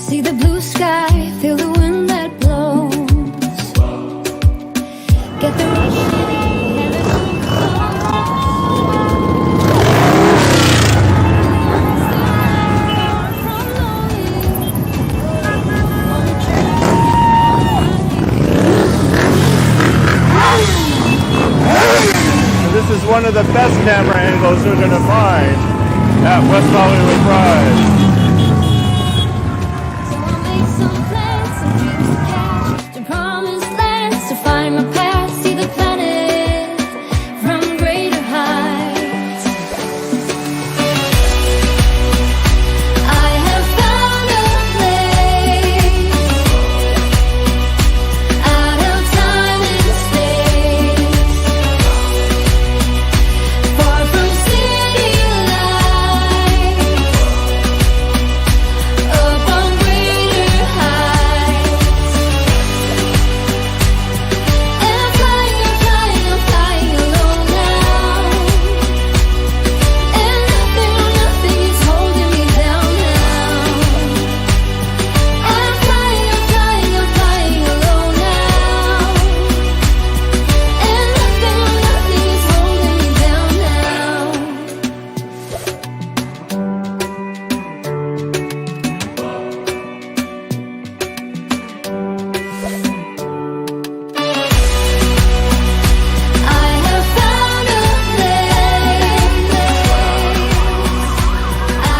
See the blue sky, feel the wind that blows. Get the rush. This is one of the best camera angles you're going to find at West Hollywood Pride.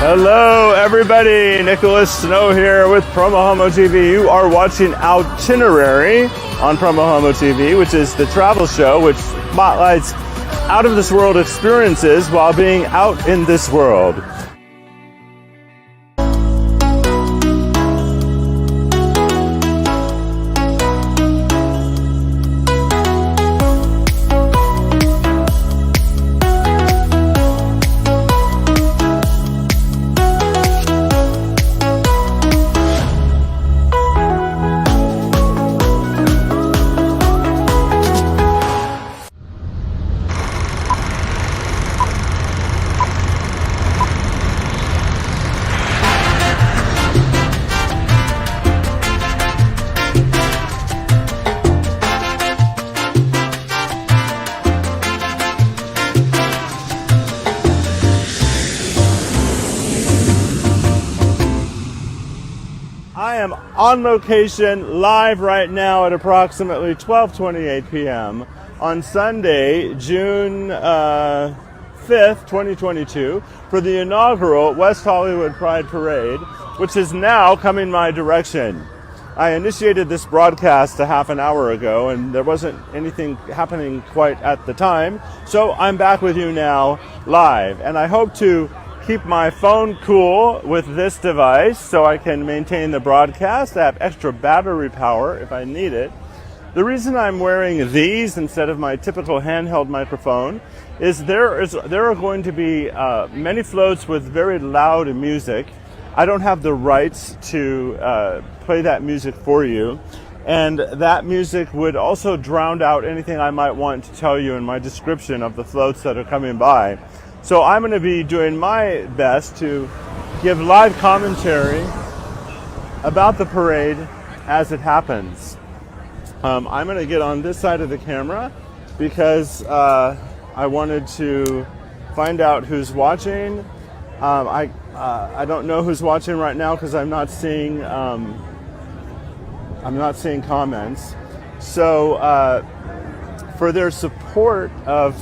Hello everybody, Nicholas Snow here with PromoHomo.TV. You are watching Outinerary on PromoHomo.TV, which is the travel show which spotlights out of this world experiences while being out in this world. I am on location live right now at approximately 12:28 p.m. on Sunday, June 5th, 2022 for the inaugural West Hollywood Pride Parade, which is now coming my direction. I initiated this broadcast a half an hour ago and there wasn't anything happening quite at the time, so I'm back with you now live, and I hope to keep my phone cool with this device so I can maintain the broadcast. I have extra battery power if I need it. The reason I'm wearing these instead of my typical handheld microphone is there are going to be many floats with very loud music. I don't have the rights to play that music for you, and that music would also drown out anything I might want to tell you in my description of the floats that are coming by. So I'm going to be doing my best to give live commentary about the parade as it happens. I'm going to get on this side of the camera because I wanted to find out who's watching. I don't know who's watching right now because I'm not seeing comments. So for their support of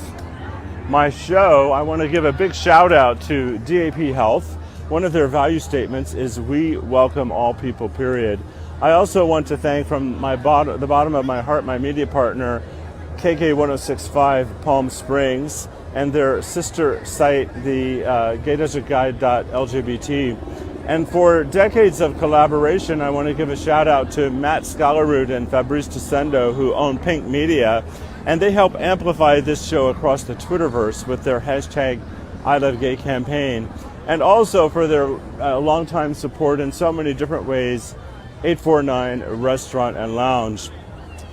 my show, I want to give a big shout out to DAP Health. One of their value statements is "We welcome all people," period. I also want to thank from the bottom of my heart my media partner, KK1065 Palm Springs, and their sister site, the GayDesertGuide.lgbt. And for decades of collaboration, I want to give a shout out to Matt Scalarud and Fabrice Tessendo, who own Pink Media, and they help amplify this show across the Twitterverse with their hashtag #ILoveGay campaign. And also for their longtime support in so many different ways, 849 Restaurant and Lounge.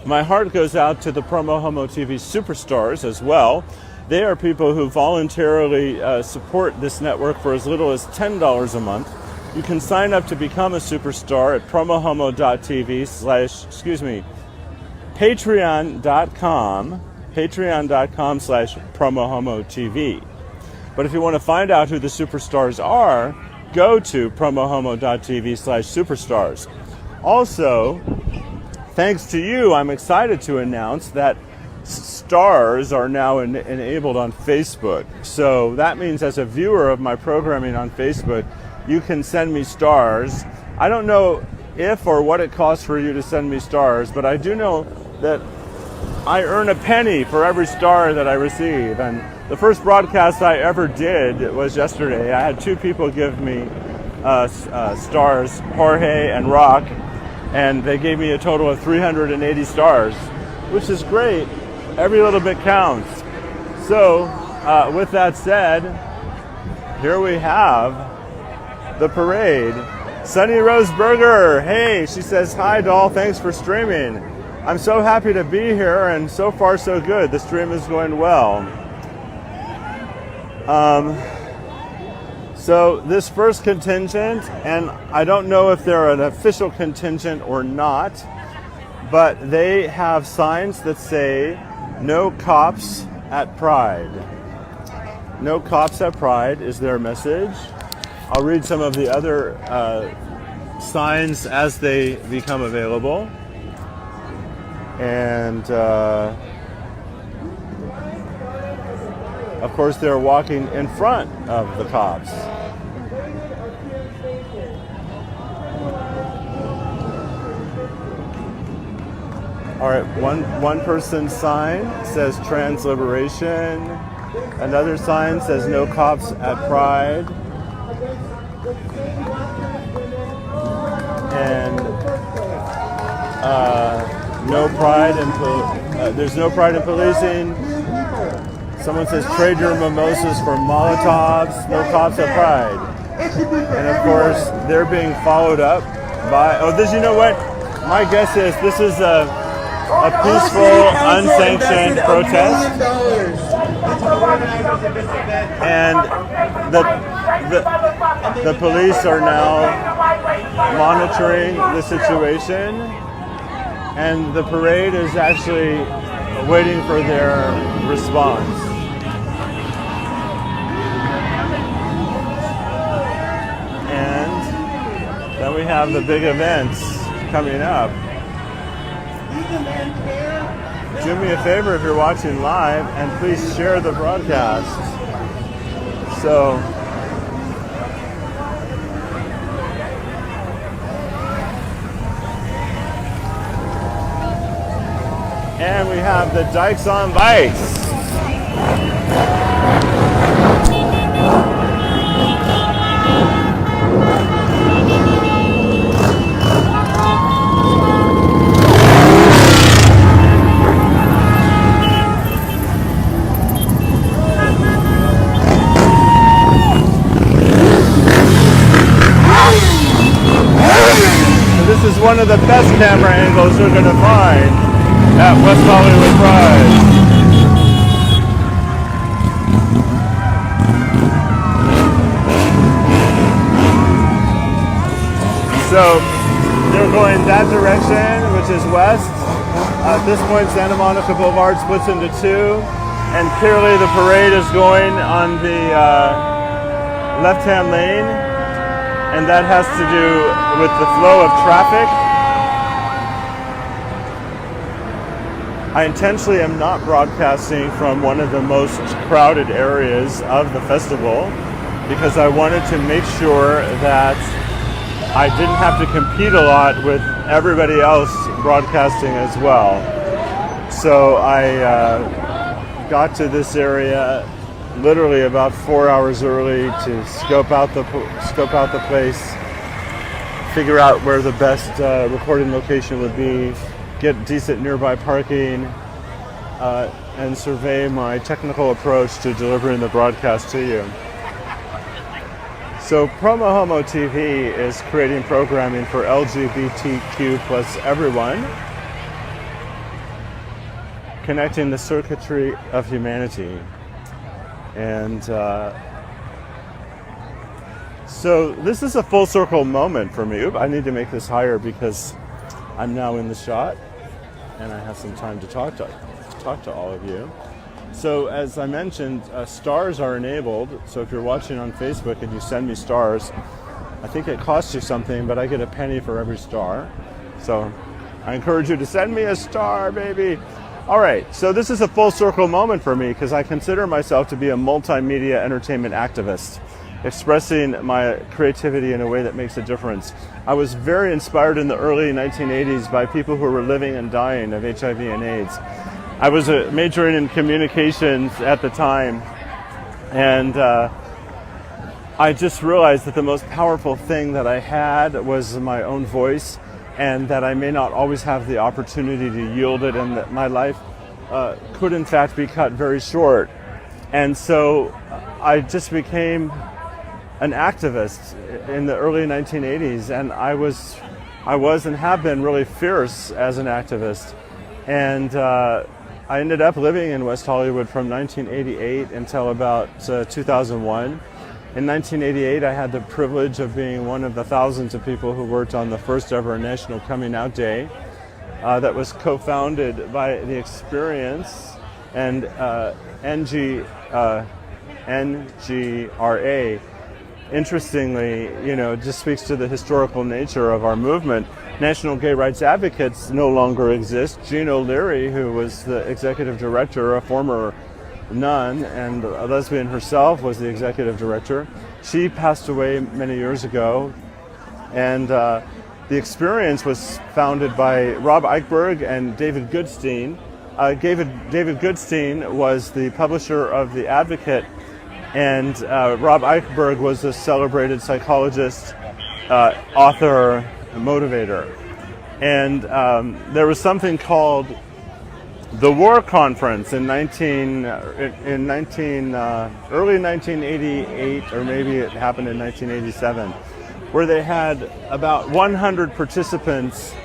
My heart goes out to the PromoHomo.TV superstars as well. They are people who voluntarily support this network for as little as $10 a month. You can sign up to become a superstar at PromoHomo.TV patreon.com/PromoHomo.TV. But if you want to find out who the superstars are, go to PromoHomo.TV/superstars. Also, thanks to you, I'm excited to announce that stars are now enabled on Facebook. So that means as a viewer of my programming on Facebook, you can send me stars. I don't know if or what it costs for you to send me stars, but I do know that I earn a penny for every star that I receive. And the first broadcast I ever did was yesterday. I had two people give me stars, Jorge and Rock, and they gave me a total of 380 stars, which is great. Every little bit counts. So, with that said, here we have the parade. Sunny Rose Berger, hey, she says, hi doll, thanks for streaming. I'm so happy to be here, and so far so good. The stream is going well. So this first contingent, and I don't know if they're an official contingent or not, but they have signs that say, no cops at Pride. No cops at Pride is their message. I'll read some of the other signs as they become available. And of course, they're walking in front of the cops. All right, one person's sign says trans liberation. Another sign says no cops at Pride. And no pride in there's no pride in policing. Someone says trade your mimosas for Molotovs. No cops at Pride. And of course, they're being followed up by. Oh, you know what? My guess is this is a peaceful, unsanctioned protest, and the police are now monitoring the situation, and the parade is actually waiting for their response. And then we have the big events coming up. Do me a favor if you're watching live, and please share the broadcast. So, and we have the Dykes on Bikes. This is one of the best camera angles you're going to find at West Hollywood Pride. So they're going that direction, which is west. At this point, Santa Monica Boulevard splits into two, and clearly the parade is going on the left-hand lane. And that has to do with the flow of traffic. I intentionally am not broadcasting from one of the most crowded areas of the festival because I wanted to make sure that I didn't have to compete a lot with everybody else broadcasting as well. So I got to this area literally about 4 hours early to scope out the place, figure out where the best recording location would be, get decent nearby parking, and survey my technical approach to delivering the broadcast to you. So PromoHomo.TV is creating programming for LGBTQ plus everyone, connecting the circuitry of So this is a full circle moment for me. Oop, I need to make this higher because I'm now in the shot and I have some time to talk to all of you. So as I mentioned, stars are enabled. So if you're watching on Facebook and you send me stars, I think it costs you something, but I get a penny for every star. So I encourage you to send me a star, baby. All right, so this is a full circle moment for me because I consider myself to be a multimedia entertainment activist, expressing my creativity in a way that makes a difference. I was very inspired in the early 1980s by people who were living and dying of HIV and AIDS. I was majoring in communications at the time, and I just realized that the most powerful thing that I had was my own voice, and that I may not always have the opportunity to yield it, and that my life could in fact be cut very short. And so I just became an activist in the early 1980s, and I was and have been really fierce as an activist. And I ended up living in West Hollywood from 1988 until about 2001. In 1988, I had the privilege of being one of the thousands of people who worked on the first ever National Coming Out Day that was co-founded by The Experience and NGRA. Interestingly, just speaks to the historical nature of our movement. National Gay Rights Advocates no longer exist. Jean O'Leary, who was the executive director, a former nun and a lesbian herself, was the executive director. She passed away many years ago, and The Experience was founded by Rob Eichberg and David Goodstein. David Goodstein was the publisher of The Advocate, and Rob Eichberg was a celebrated psychologist, author, motivator. And there was something called the War Conference in early 1988, or maybe it happened in 1987, where they had about 100 participants,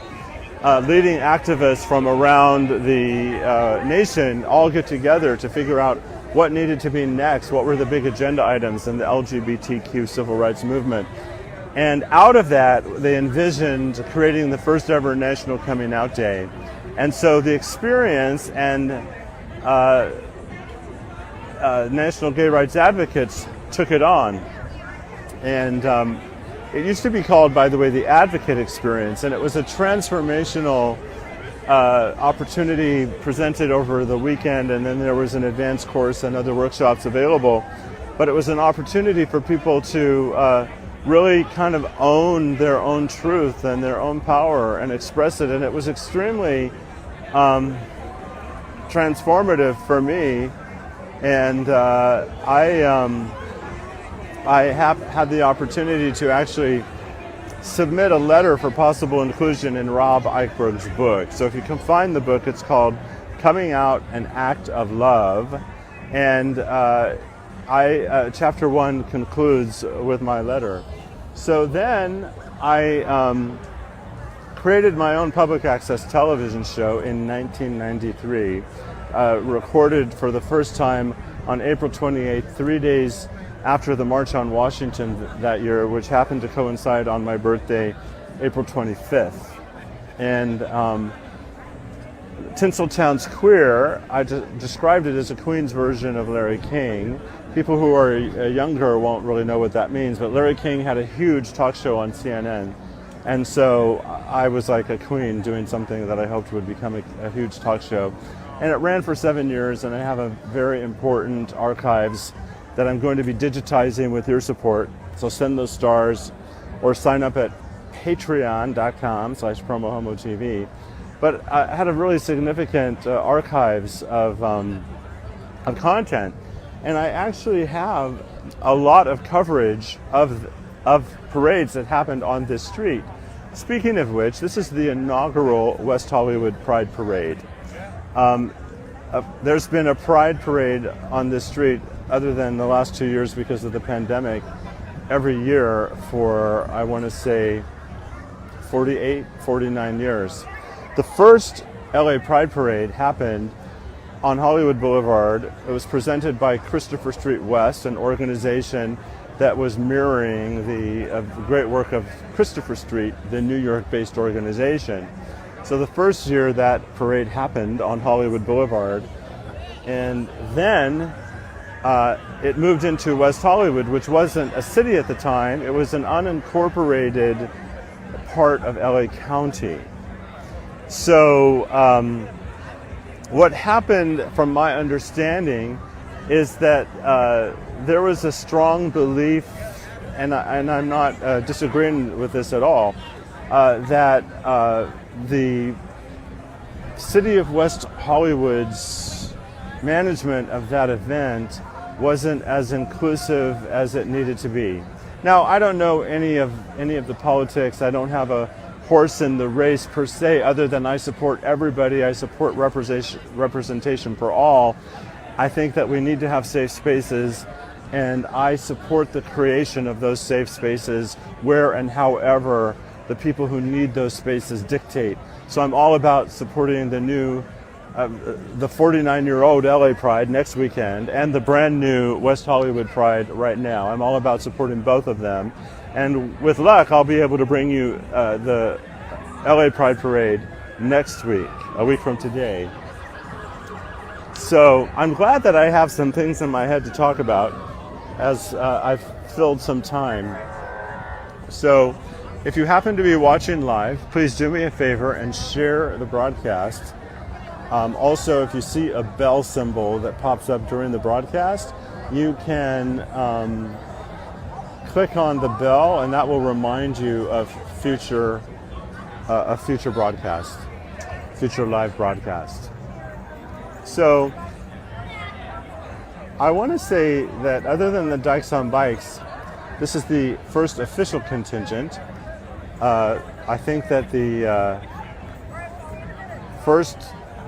leading activists from around the nation, all get together to figure out what needed to be next, what were the big agenda items in the LGBTQ civil rights movement. And out of that, they envisioned creating the first ever National Coming Out Day. And so The Experience and National Gay Rights Advocates took it on. And it used to be called, by the way, the Advocate Experience, and it was a transformational opportunity presented over the weekend, and then there was an advanced course and other workshops available. But it was an opportunity for people to really kind of own their own truth and their own power and express it, and it was extremely transformative for me. And I have had the opportunity to actually submit a letter for possible inclusion in Rob Eichberg's book. So if you can find the book, it's called Coming Out, An Act of Love. And chapter 1 concludes with my letter. So then I created my own public access television show in 1993, recorded for the first time on April 28th, 3 days after the March on Washington that year, which happened to coincide on my birthday, April 25th. And Tinseltown's Queer, I described it as a Queen's version of Larry King. People who are younger won't really know what that means, but Larry King had a huge talk show on CNN. And so I was like a queen doing something that I hoped would become a huge talk show. And it ran for 7 years, and I have a very important archives that I'm going to be digitizing with your support. So send those stars or sign up at patreon.com/PromoHomo.TV. But I had a really significant archives of content. And I actually have a lot of coverage of parades that happened on this street. Speaking of which, this is the inaugural West Hollywood Pride Parade. There's been a Pride Parade on this street, other than the last 2 years because of the pandemic, every year for, I want to say, 48, 49 years. The first LA Pride Parade happened on Hollywood Boulevard. It was presented by Christopher Street West, an organization that was mirroring the great work of Christopher Street, the New York-based organization. So the first year that parade happened on Hollywood Boulevard, and then it moved into West Hollywood, which wasn't a city at the time. It was an unincorporated part of LA County. So what happened, from my understanding, is that there was a strong belief, and I'm not disagreeing with this at all, that the city of West Hollywood's management of that event wasn't as inclusive as it needed to be. Now, I don't know any of the politics. I don't have a horse in the race per se, other than I support everybody. I support representation for all. I think that we need to have safe spaces, and I support the creation of those safe spaces where and however the people who need those spaces dictate. So I'm all about supporting the new, the 49-year-old LA Pride next weekend and the brand new West Hollywood Pride right now. I'm all about supporting both of them. And with luck, I'll be able to bring you the LA Pride Parade next week, a week from today. So I'm glad that I have some things in my head to talk about as I've filled some time. So if you happen to be watching live, please do me a favor and share the broadcast. Also, if you see a bell symbol that pops up during the broadcast, you can click on the bell, and that will remind you of future broadcast, future live broadcast. So I want to say that other than the Dykes on Bikes, this is the first official contingent. I think that the first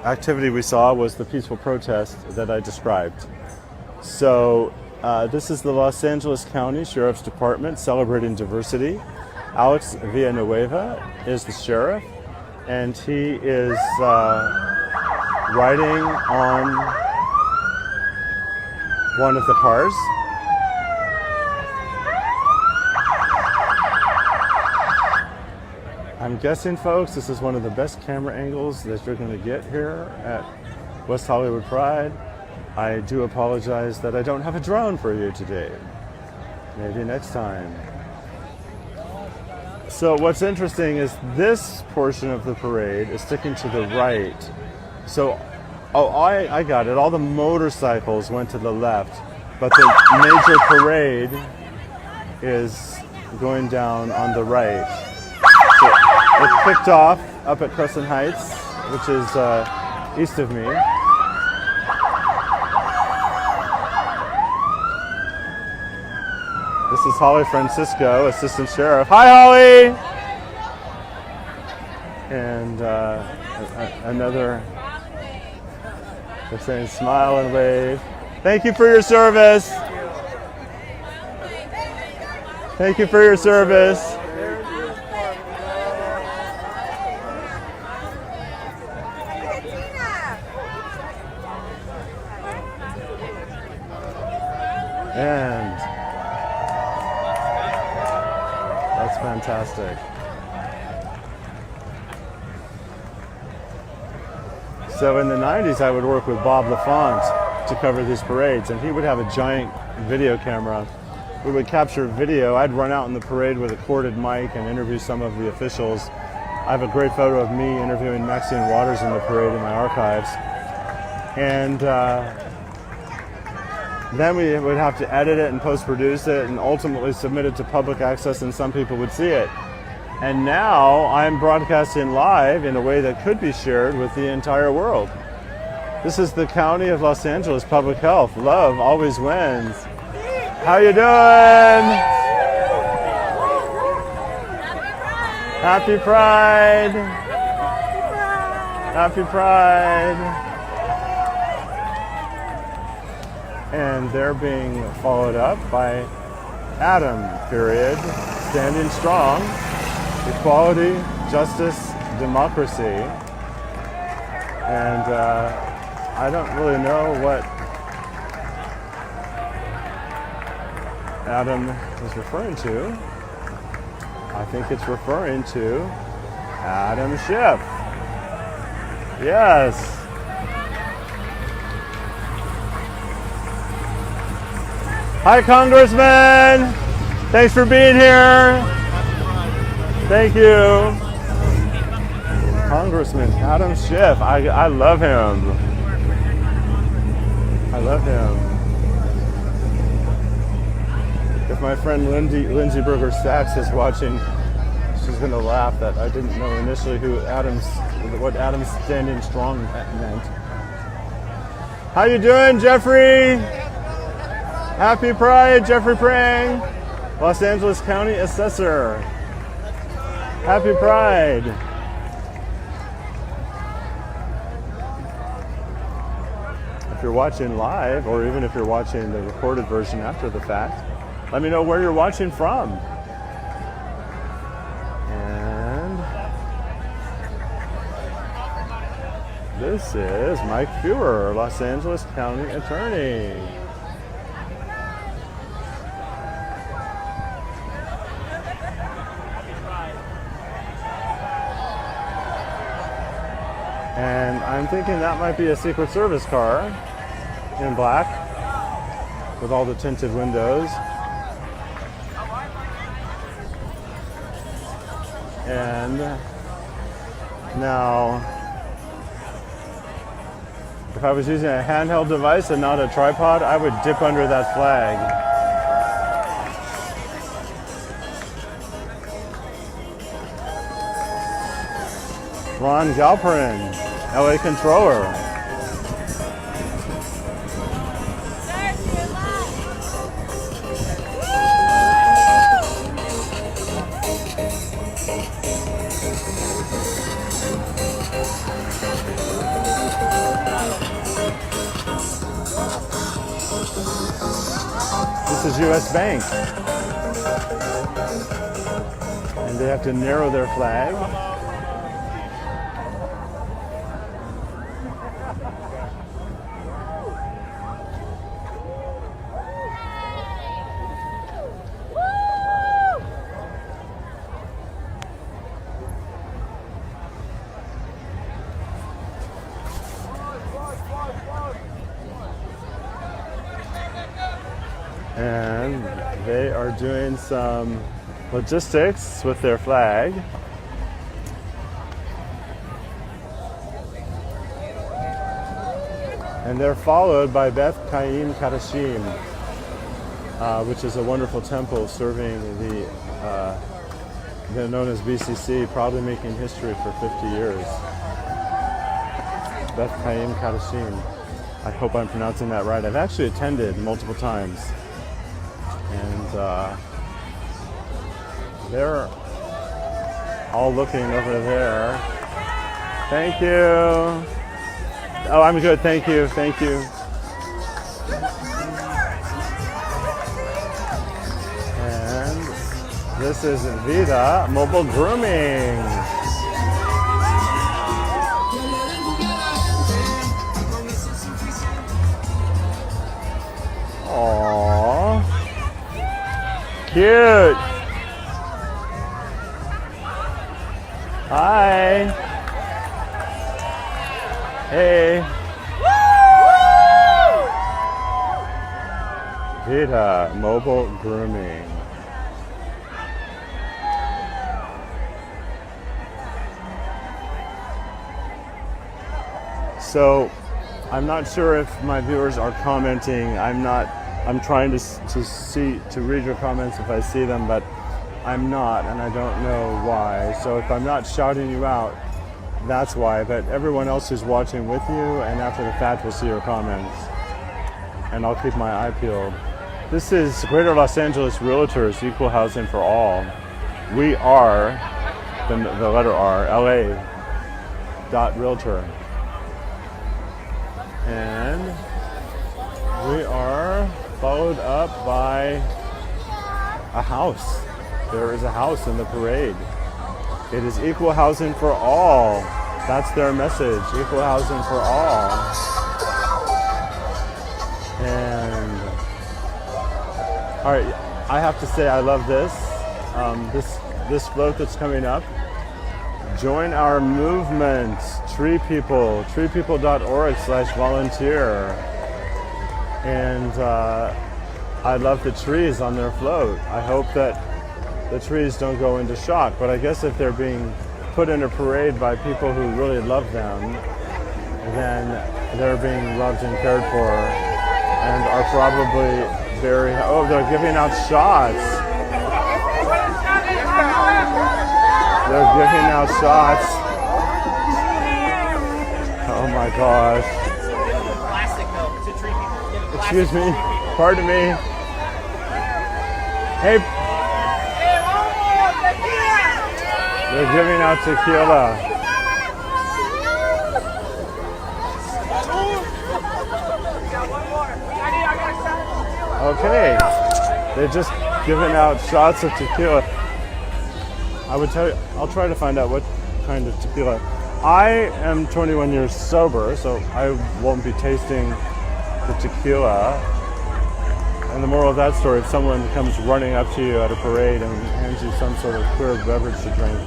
activity we saw was the peaceful protest that I described. So this is the Los Angeles County Sheriff's Department celebrating diversity. Alex Villanueva is the sheriff, and he is riding on one of the cars. I'm guessing, folks, this is one of the best camera angles that you're going to get here at West Hollywood Pride. I do apologize that I don't have a drone for you today. Maybe next time. So what's interesting is this portion of the parade is sticking to the right. So, I got it. All the motorcycles went to the left, but the major parade is going down on the right. So it kicked off up at Crescent Heights, which is east of me. This is Holly Francisco, Assistant Sheriff. Hi, Holly! And another, they're saying smile and wave. Thank you for your service. Thank you for your service. And that's fantastic. So in the 90s, I would work with Bob LaFont to cover these parades, and he would have a giant video camera. We would capture video. I'd run out in the parade with a corded mic and interview some of the officials. I have a great photo of me interviewing Maxine Waters in the parade in my archives. And then we would have to edit it and post-produce it and ultimately submit it to public access, and some people would see it. And now I'm broadcasting live in a way that could be shared with the entire world. This is the County of Los Angeles Public Health. Love always wins. How you doing? Happy Pride. Happy Pride. And they're being followed up by Adam, period, standing strong, equality, justice, democracy. And I don't really know what Adam is referring to. I think it's referring to Adam Schiff. Yes. Hi, Congressman. Thanks for being here. Thank you. Congressman Adam Schiff. I love him. I love him. If my friend Lindsay Berger Sachs is watching, she's going to laugh that I didn't know initially what Adam's standing strong meant. How you doing, Jeffrey? Happy Pride, Jeffrey Prang, Los Angeles County Assessor. Happy Pride. If you're watching live, or even if you're watching the recorded version after the fact, let me know where you're watching from. And this is Mike Fewer, Los Angeles County Attorney. And I'm thinking that might be a Secret Service car in black with all the tinted windows. And now, if I was using a handheld device and not a tripod, I would dip under that flag. Ron Galperin, LA Controller. This is US Bank. And they have to narrow their flag. And they are doing some logistics with their flag. And they're followed by Beth Chaim Kadashim, which is a wonderful temple serving they're known as BCC, probably making history for 50 years. Beth Chaim Kadashim. I hope I'm pronouncing that right. I've actually attended multiple times. And they're all looking over there. Thank you. Oh, I'm good. Thank you. Thank you. And this is Vida Mobile Grooming. Aww. Cute. Hi. Hey. Vida Mobile Grooming. So, I'm not sure if my viewers are commenting. I'm trying to read your comments if I see them, but I'm not, and I don't know why. So if I'm not shouting you out, that's why. But everyone else who's watching with you and after the fact will see your comments. And I'll keep my eye peeled. This is Greater Los Angeles Realtors, Equal Housing for All. We are, the letter R, LA.Realtor. And we are followed up by a house. There is a house in the parade. It is equal housing for all. That's their message, equal housing for all. And, all right, I have to say I love this. This float that's coming up. Join our movement, Tree People, treepeople.org/volunteer. And I love the trees on their float. I hope that the trees don't go into shock, but I guess if they're being put in a parade by people who really love them, then they're being loved and cared for and are probably very, oh, they're giving out shots. They're giving out shots. Oh my gosh. Excuse me, pardon me. Hey. They're giving out tequila. Okay, they're just giving out shots of tequila. I would tell you, I'll try to find out what kind of tequila. I am 21 years sober, so I won't be tasting the tequila. And the moral of that story, if someone comes running up to you at a parade and hands you some sort of queer beverage to drink,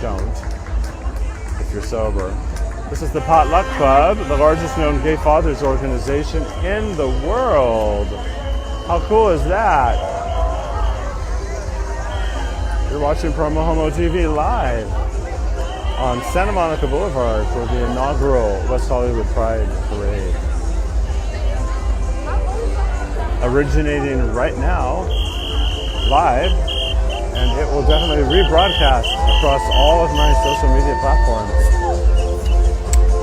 don't, if you're sober. This is the Potluck Club, the largest known gay fathers organization in the world. How cool is that? You're watching PromoHomo.TV live on Santa Monica Boulevard for the inaugural West Hollywood Pride Parade. Originating right now, live, and it will definitely rebroadcast across all of my social media platforms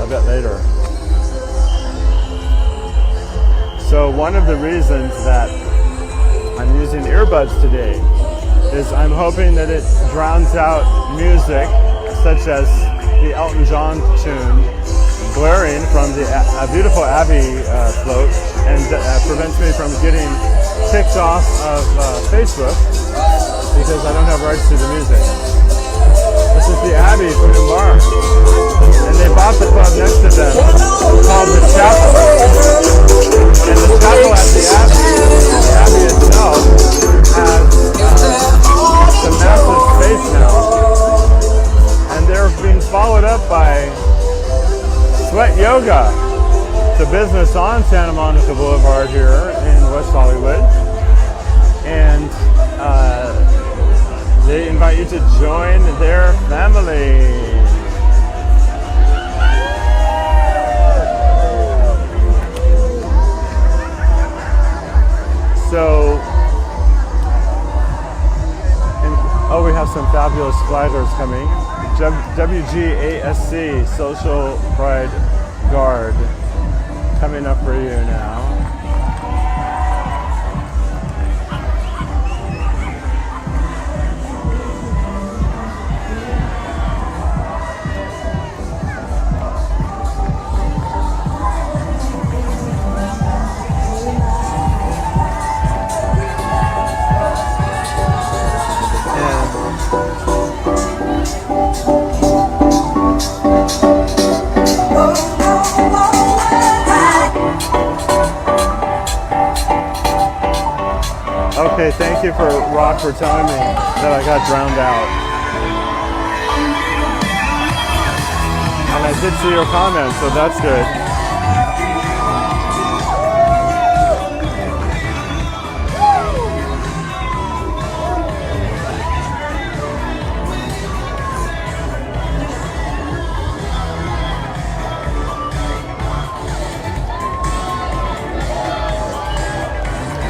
a bit later. So one of the reasons that I'm using earbuds today is I'm hoping that it drowns out music such as the Elton John tune blaring from the beautiful Abbey float and prevents me from getting kicked off of Facebook because I don't have rights to the music. This is the Abbey Food and Bar, and they bought the club next to them called the Chapel. And the chapel at the Abbey itself has some massive space now, and they're being followed up by Sweat Yoga. It's a business on Santa Monica Boulevard here in West Hollywood, and they invite you to join their family. So, oh, we have some fabulous flaggers coming. WGASC, Social Pride Guard, coming up for you now. Okay, thank you for Rock for telling me that I got drowned out. And I did see your comment, so that's good.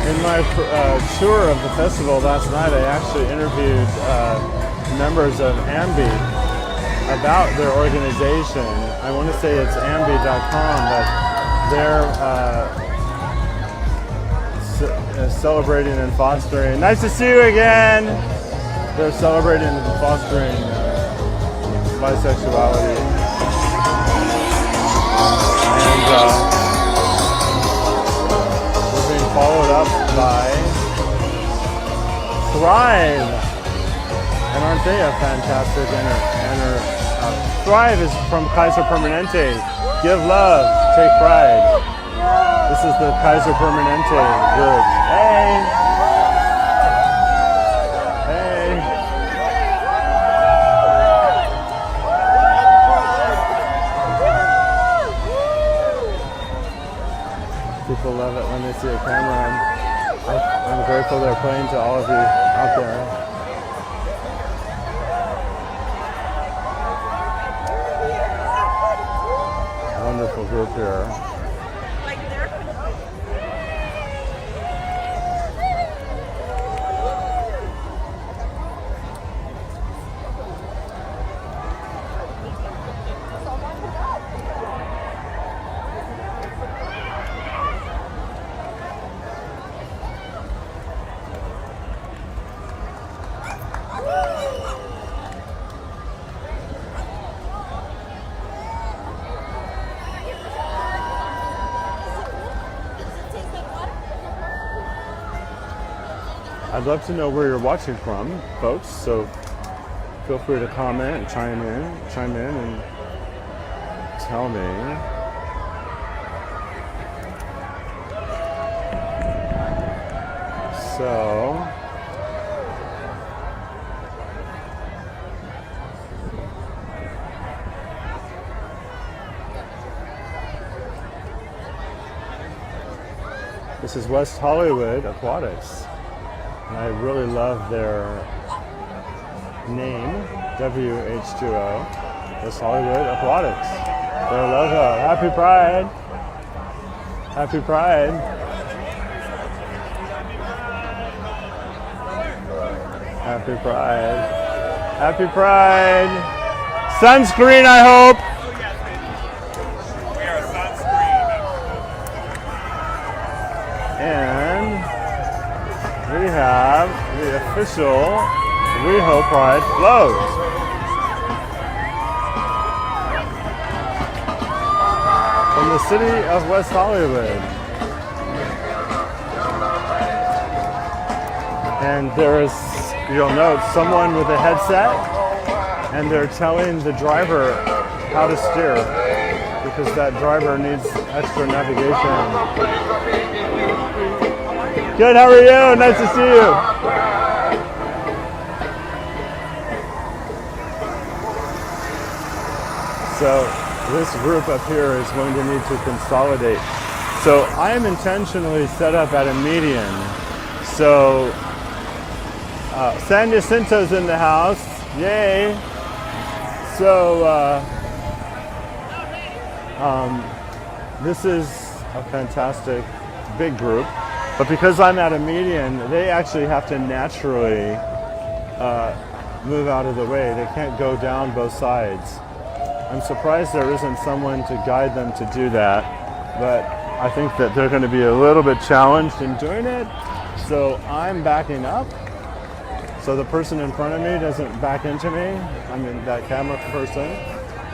In my tour of the festival last night, I actually interviewed members of AMBI about their organization. I want to say it's ambi.com, but they're celebrating and fostering. Nice to see you again. They're celebrating and fostering bisexuality. And followed up by Thrive. And aren't they a fantastic Thrive is from Kaiser Permanente. Give love, take pride. This is the Kaiser Permanente group. Hey! see a camera, and I'm grateful they're playing to all of you out there. Wonderful group here. I'd love to know where you're watching from, folks, so feel free to comment and chime in and tell me. So, this is West Hollywood Aquatics. And I really love their name, WH2O, West Hollywood Aquatics. Their logo. Happy Pride! Happy Pride! Happy Pride! Happy Pride! Sunscreen, I hope! We are sunscreen. And we have the official WeHo Pride float. From the city of West Hollywood. And there's, you'll note, someone with a headset, and they're telling the driver how to steer, because that driver needs extra navigation. Good, how are you? Nice to see you. So this group up here is going to need to consolidate. So I am intentionally set up at a median. So San Jacinto's in the house, yay. So this is a fantastic big group. But because I'm at a median, they actually have to naturally move out of the way. They can't go down both sides. I'm surprised there isn't someone to guide them to do that, but I think that they're going to be a little bit challenged in doing it. So I'm backing up, so the person in front of me doesn't back into me. I mean, that camera person.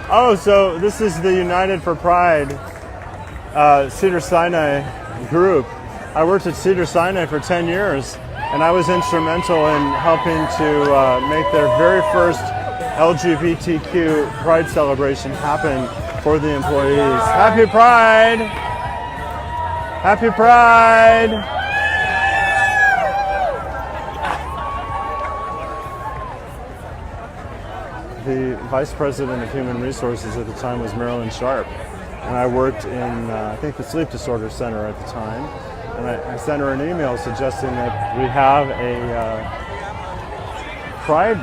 Oh, so this is the United for Pride Cedars-Sinai group. I worked at Cedars-Sinai for 10 years, and I was instrumental in helping to make their very first LGBTQ Pride celebration happen for the employees. Happy Pride! Happy Pride! The Vice President of Human Resources at the time was Marilyn Sharp, and I worked in, I think, the Sleep Disorder Center at the time. And I sent her an email suggesting that we have a Pride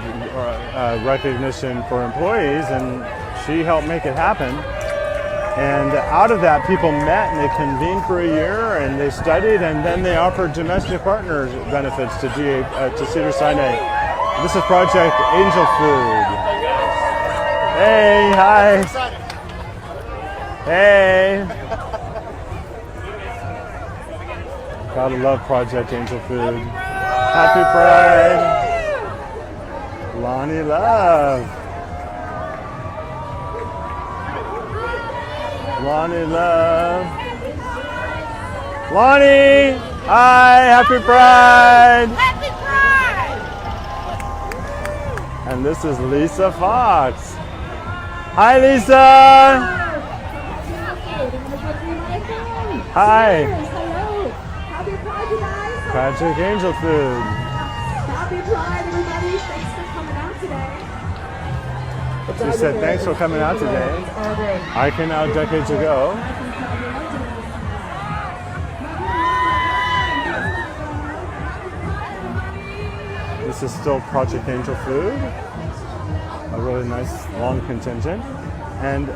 recognition for employees, and she helped make it happen. And out of that, people met and they convened for a year and they studied, and then they offered domestic partner benefits to Cedars-Sinai. This is Project Angel Food. Hey, hi. Hey. Gotta love Project Angel Food. Happy Pride. Lonnie Love. Lonnie Love. Lonnie! Hi, Happy Pride! Happy Pride! And this is Lisa Fox. Hi, Lisa! Hi. Hello. Happy Pride, you guys. Project Angel Food. Happy Pride, everybody. Thanks for coming out today. She said, thanks for coming out today. I came out decades ago. This is still Project Angel food. A really nice long contingent. And the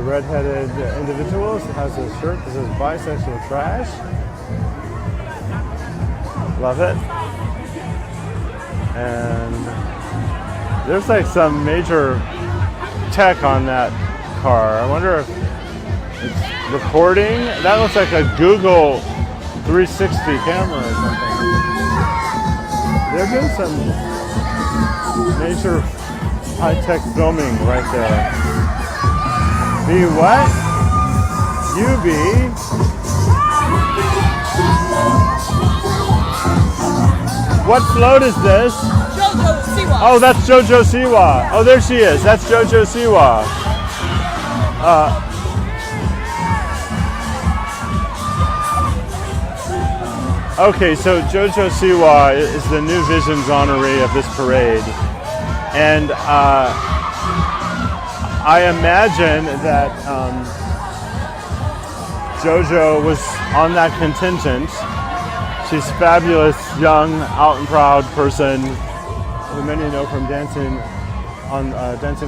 red-headed individual has a shirt that says bisexual trash. Love it. And there's like some major tech on that car. I wonder if it's recording. That looks like a Google 360 camera or something. They're doing some major high-tech filming right there. Be what? You be. What float is this? JoJo Siwa. Oh, that's JoJo Siwa. Oh, there she is. That's JoJo Siwa. Okay, so JoJo Siwa is the New Visions honoree of this parade. And I imagine that JoJo was on that contingent. She's a fabulous, young, out and proud person who many know from Dancing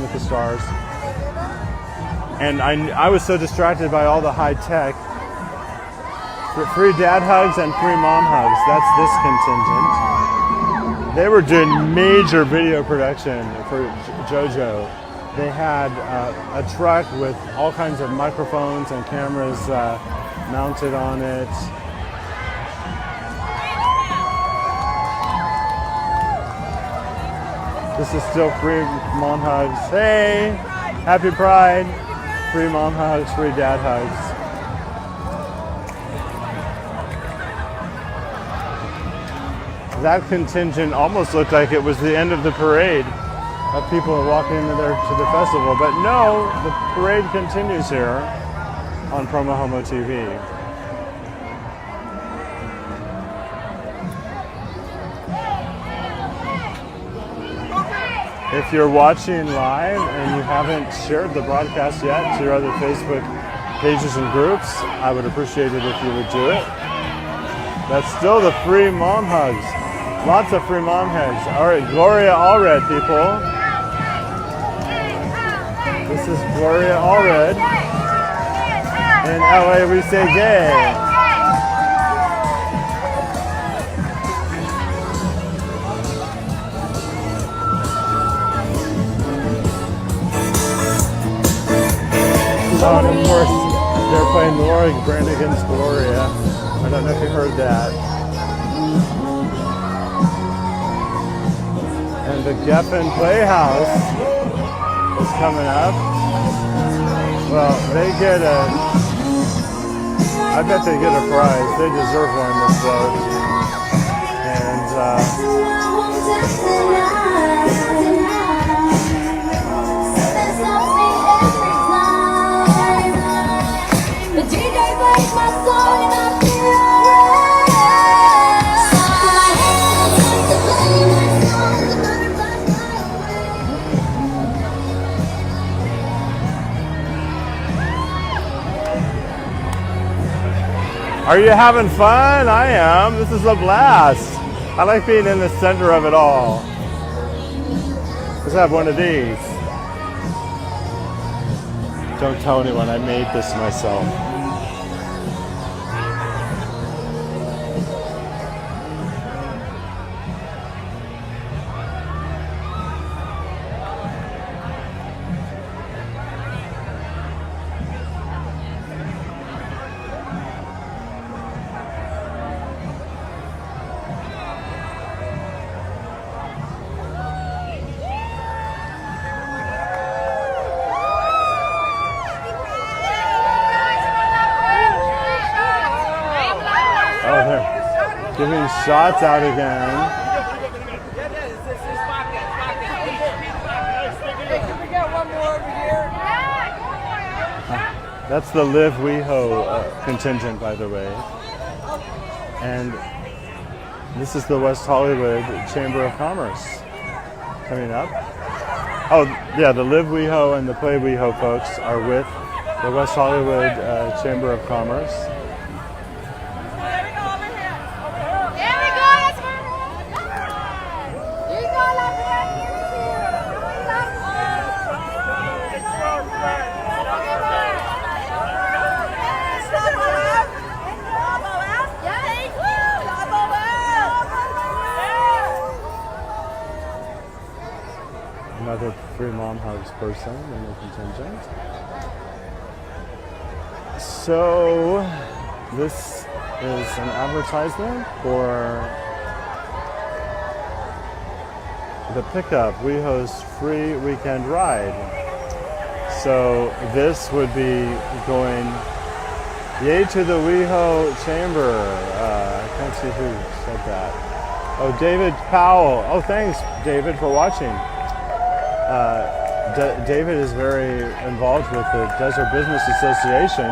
with the Stars. And I was so distracted by all the high tech. Free dad hugs and free mom hugs. That's this contingent. They were doing major video production for JoJo. They had a truck with all kinds of microphones and cameras mounted on it. This is still free mom hugs. Hey, happy Pride. Free mom hugs, free dad hugs. That contingent almost looked like it was the end of the parade. Of people walking in there to the festival, but no, the parade continues here on PromoHomo.TV. If you're watching live and you haven't shared the broadcast yet to your other Facebook pages and groups, I would appreciate it if you would do it. That's still the free mom hugs. Lots of free mom hugs. All right, Gloria Allred, people. This is Gloria Allred. In LA, we say gay. Oh, and of course, they're playing Laura Branigan's Gloria. I don't know if you heard that. And the Geffen Playhouse is coming up. Well, they get I bet they get a prize. They deserve one this vote. And are you having fun? I am. This is a blast. I like being in the center of it all. Let's have one of these. Don't tell anyone I made this myself. Giving shots out again. That's the Live WeHo contingent, by the way. And this is the West Hollywood Chamber of Commerce coming up. Oh, yeah, the Live WeHo and the Play WeHo folks are with the West Hollywood Chamber of Commerce. Another free mom hugs person in the contingent. So this is an advertisement for the pickup WeHo's free weekend ride. So this would be going yay to the WeHo Chamber. I can't see who said that. Oh, David Powell. Oh, thanks, David, for watching. David is very involved with the Desert Business Association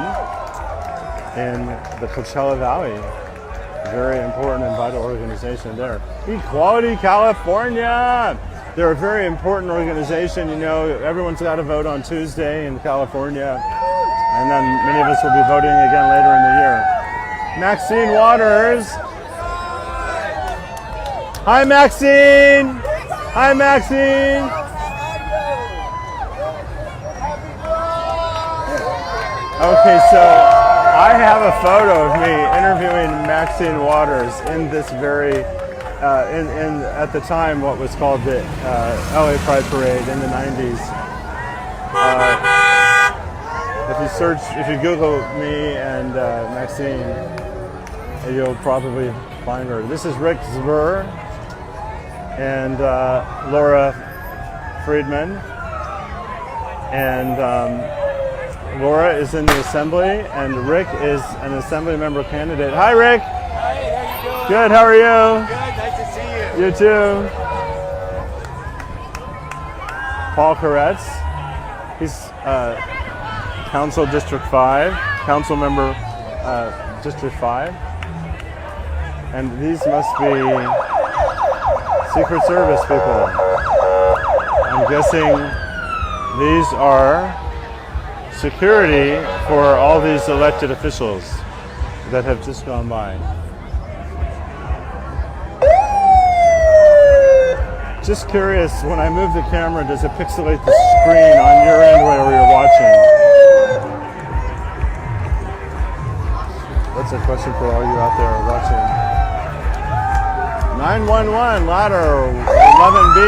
in the Coachella Valley. Very important and vital organization there. Equality California! They're a very important organization. You know, everyone's got to vote on Tuesday in California. And then many of us will be voting again later in the year. Maxine Waters. Hi, Maxine! Hi, Maxine! Okay, so I have a photo of me interviewing Maxine Waters in this very, at the time what was called the LA Pride Parade in the 90s. If you Google me and Maxine, you'll probably find her. This is Rick Zver and Laura Friedman. And Laura is in the assembly, and Rick is an assembly member candidate. Hi, Rick. Hi, how you doing? Good. How are you? Good. Nice to see you. You too. Paul Koretz. He's Council District 5, Council Member District 5, and these must be Secret Service people. I'm guessing these are security for all these elected officials that have just gone by. Just curious, when I move the camera, does it pixelate the screen on your end where you're watching? That's a question for all you out there watching. 911, ladder 11B.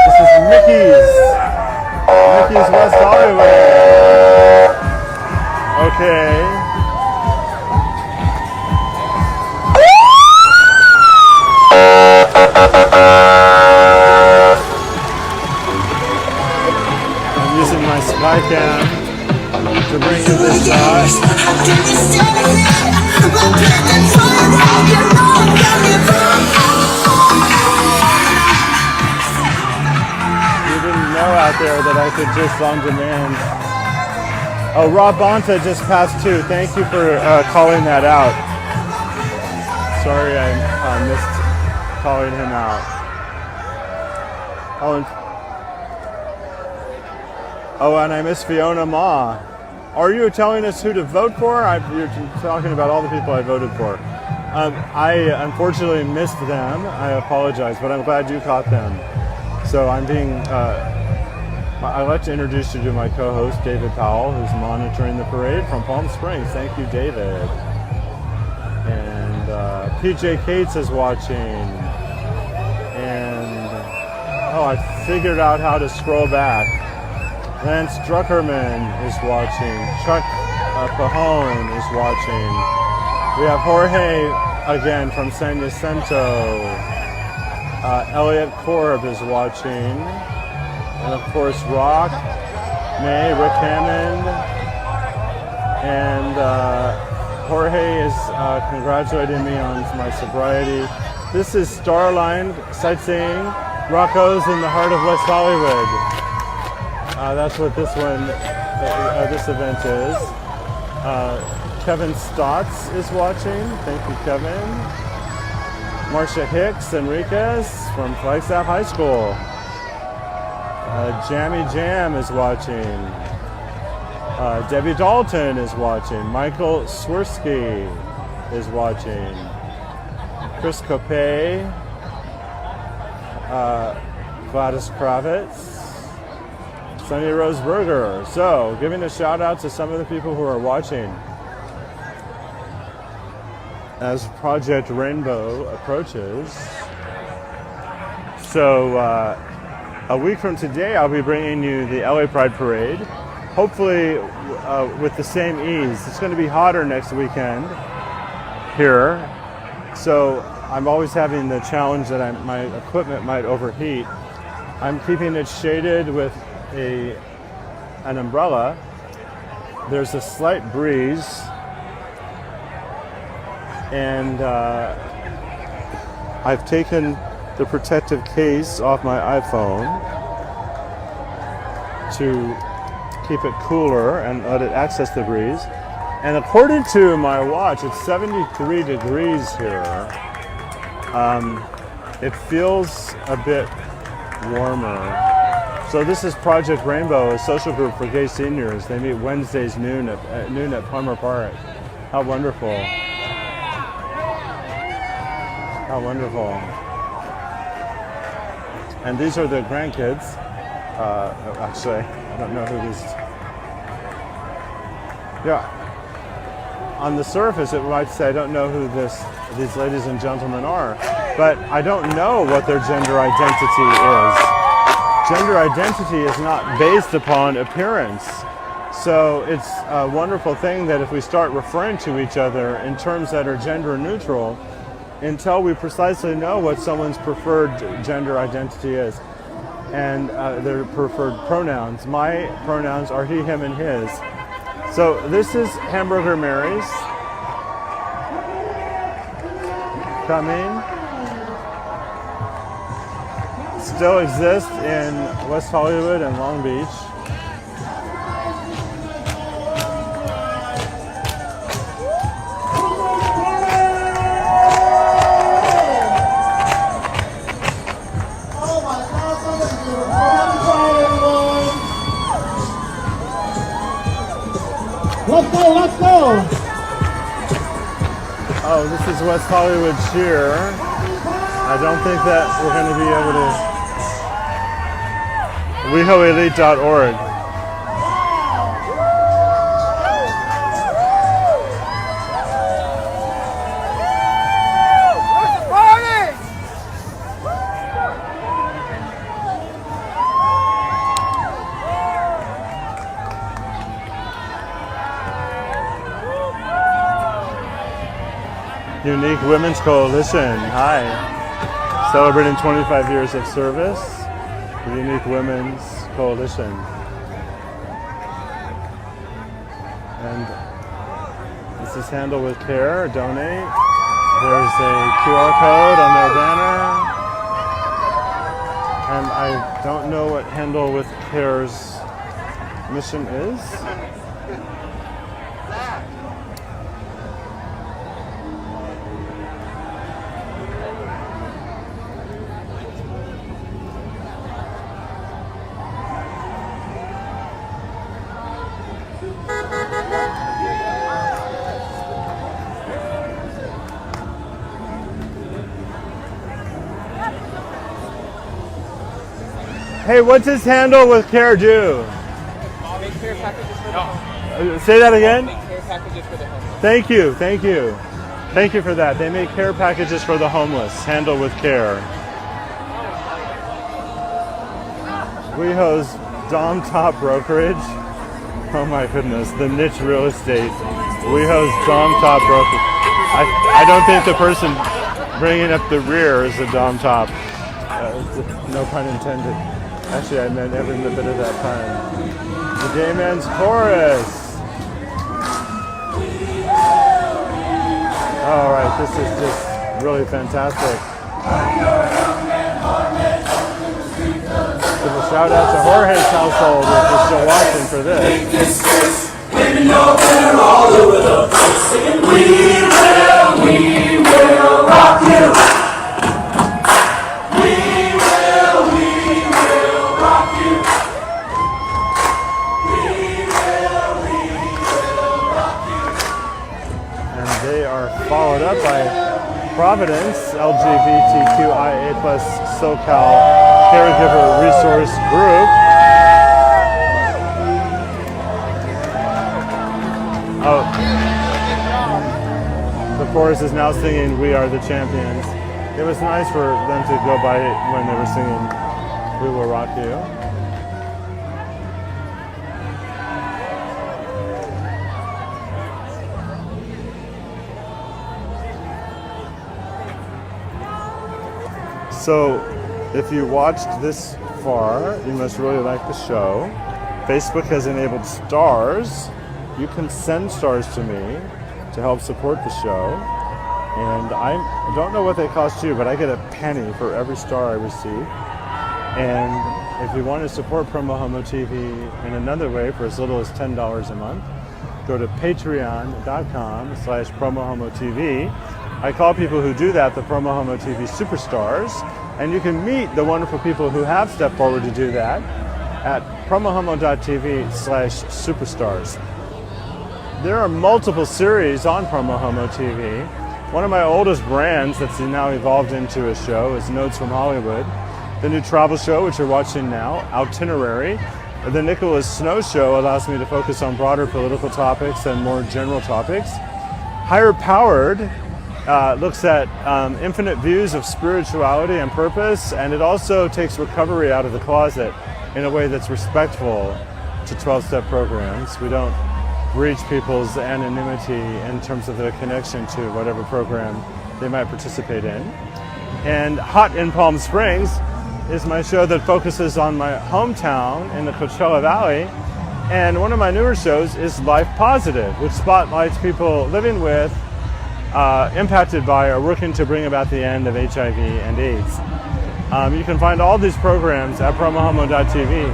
This is Mickey's West Hollywood. Okay. I'm using my Skycam to bring you this shot. Out there that I could just on demand. Oh, Rob Bonta just passed too. Thank you for calling that out. Sorry I missed calling him out. And I missed Fiona Ma. Are you telling us who to vote for? You're talking about all the people I voted for. I unfortunately missed them. I apologize, but I'm glad you caught them. So I'm being I'd like to introduce you to my co-host, David Powell, who's monitoring the parade from Palm Springs. Thank you, David. And PJ Cates is watching. And, I figured out how to scroll back. Lance Druckerman is watching. Chuck Pahone is watching. We have Jorge, again, from San Jacinto. Elliot Korb is watching. And of course, Rock, May, Rick Hammond, and Jorge is congratulating me on my sobriety. This is Starline Sightseeing, Rocco's in the heart of West Hollywood. That's what this event is. Kevin Stotts is watching. Thank you, Kevin. Marcia Hicks Enriquez from Flagstaff High School. Jammy Jam is watching. Debbie Dalton is watching. Michael Swirsky is watching. Chris Copay. Gladys Kravitz. Sunny Rose Berger. So, giving a shout out to some of the people who are watching as Project Rainbow approaches. So, a week from today, I'll be bringing you the LA Pride Parade. Hopefully, with the same ease. It's going to be hotter next weekend here. So, I'm always having the challenge that my equipment might overheat. I'm keeping it shaded with an umbrella. There's a slight breeze, and I've taken the protective case off my iPhone to keep it cooler and let it access the breeze. And according to my watch, it's 73 degrees here. It feels a bit warmer. So this is Project Rainbow, a social group for gay seniors. They meet Wednesdays noon at Palmer Park. How wonderful. How wonderful. And these are the grandkids. Actually, I don't know who these. Yeah. On the surface, it might say, I don't know who these ladies and gentlemen are, but I don't know what their gender identity is. Gender identity is not based upon appearance. So it's a wonderful thing that if we start referring to each other in terms that are gender neutral, until we precisely know what someone's preferred gender identity is and their preferred pronouns. My pronouns are he, him, and his. So this is Hamburger Mary's coming. Still exists in West Hollywood and Long Beach. Let's go, let's go! Oh, this is West Hollywood Cheer. I don't think that we're going to be able to. WeHoElite.org. Unique Women's Coalition. Hi. Celebrating 25 years of service. The Unique Women's Coalition. And this is Handle with Care, donate. There's a QR code on their banner. And I don't know what Handle with Care's mission is. Hey, what does Handle with Care do? Make care packages for the homeless. Say that again? Make care packages for the homeless. Thank you, thank you. Thank you for that. They make care packages for the homeless. Handle with Care. WeHo's Dom Top Brokerage. Oh my goodness, the niche real estate. WeHo's Dom Top Brokerage. I don't think the person bringing up the rear is a Dom Top. No pun intended. Actually, I meant every bit of that pun. The Gay Men's Chorus. All right, this is just really fantastic. Give a shout out to Jorge's household if you're still watching for this. Women know better all over the place, singing, we will rock you. We will rock you. We will they are followed up by Providence LGBTQIA+ SoCal Caregiver Resource Group. Oh, the chorus is now singing "We Are the Champions." It was nice for them to go by when they were singing "We Will Rock You." So, if you watched this far, you must really like the show. Facebook has enabled stars. You can send stars to me to help support the show. And I don't know what they cost you, but I get a penny for every star I receive. And if you want to support PromoHomo.TV in another way for as little as $10 a month, go to patreon.com/PromoHomo.TV. I call people who do that the PromoHomo.TV superstars, and you can meet the wonderful people who have stepped forward to do that at PromoHomo.TV/superstars. There are multiple series on PromoHomo.TV. One of my oldest brands that's now evolved into a show is Notes from Hollywood. The new travel show, which you're watching now, Outinerary. The Nicholas Snow Show allows me to focus on broader political topics and more general topics. Higher Powered looks at infinite views of spirituality and purpose, and it also takes recovery out of the closet in a way that's respectful to 12-step programs. We don't breach people's anonymity in terms of their connection to whatever program they might participate in. And Hot in Palm Springs is my show that focuses on my hometown in the Coachella Valley. And one of my newer shows is Life Positive, which spotlights people living with, impacted by, or working to bring about the end of HIV and AIDS. You can find all these programs at PromoHomo.TV.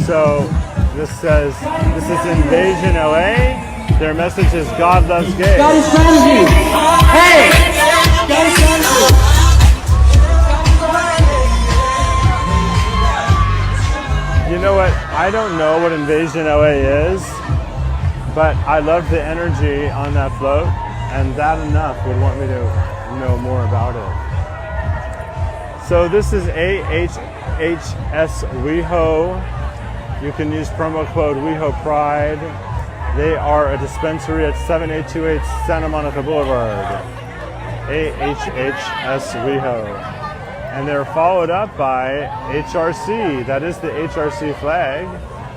So this says, this is Invasion LA. Their message is God loves gays. God is proud of you. Hey! God is proud of you. You know what? I don't know what Invasion LA is, but I love the energy on that float, and that enough would want me to know more about it. So this is AHHS WeHo. You can use promo code WeHo Pride. They are a dispensary at 7828 Santa Monica Boulevard. AHHS WeHo. And they're followed up by HRC. That is the HRC flag.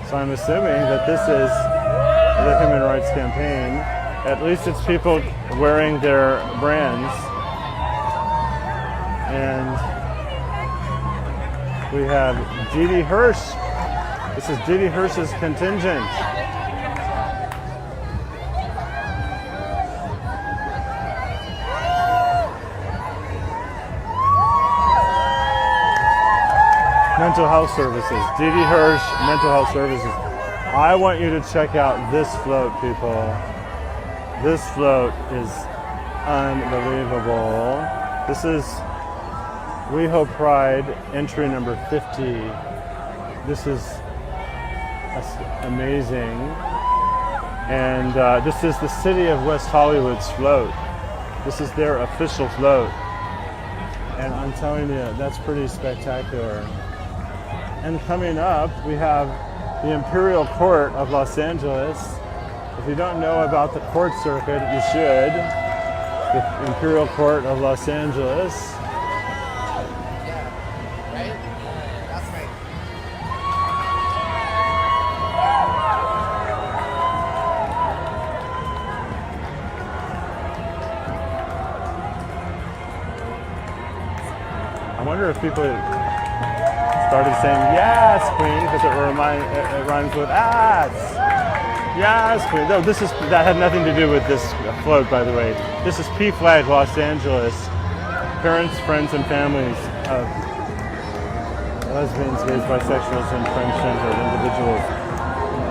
So I'm assuming that this is the Human Rights Campaign. At least it's people wearing their brands. And we have Didi Hirsch. This is Didi Hirsch's contingent. Mental Health Services. Didi Hirsch, Mental Health Services. I want you to check out this float, people. This float is unbelievable. This is WeHo Pride entry number 50. This is amazing. And this is the City of West Hollywood's float. This is their official float. And I'm telling you, that's pretty spectacular. And coming up, we have the Imperial Court of Los Angeles. If you don't know about the court circuit, you should. The Imperial Court of Los Angeles. I wonder if people started saying yes, queen, because it rhymes with ass. Yes, queen. No, that had nothing to do with this float, by the way. This is P-Flag Los Angeles. Parents, friends, and families of lesbians, gays, bisexuals, and transgender individuals.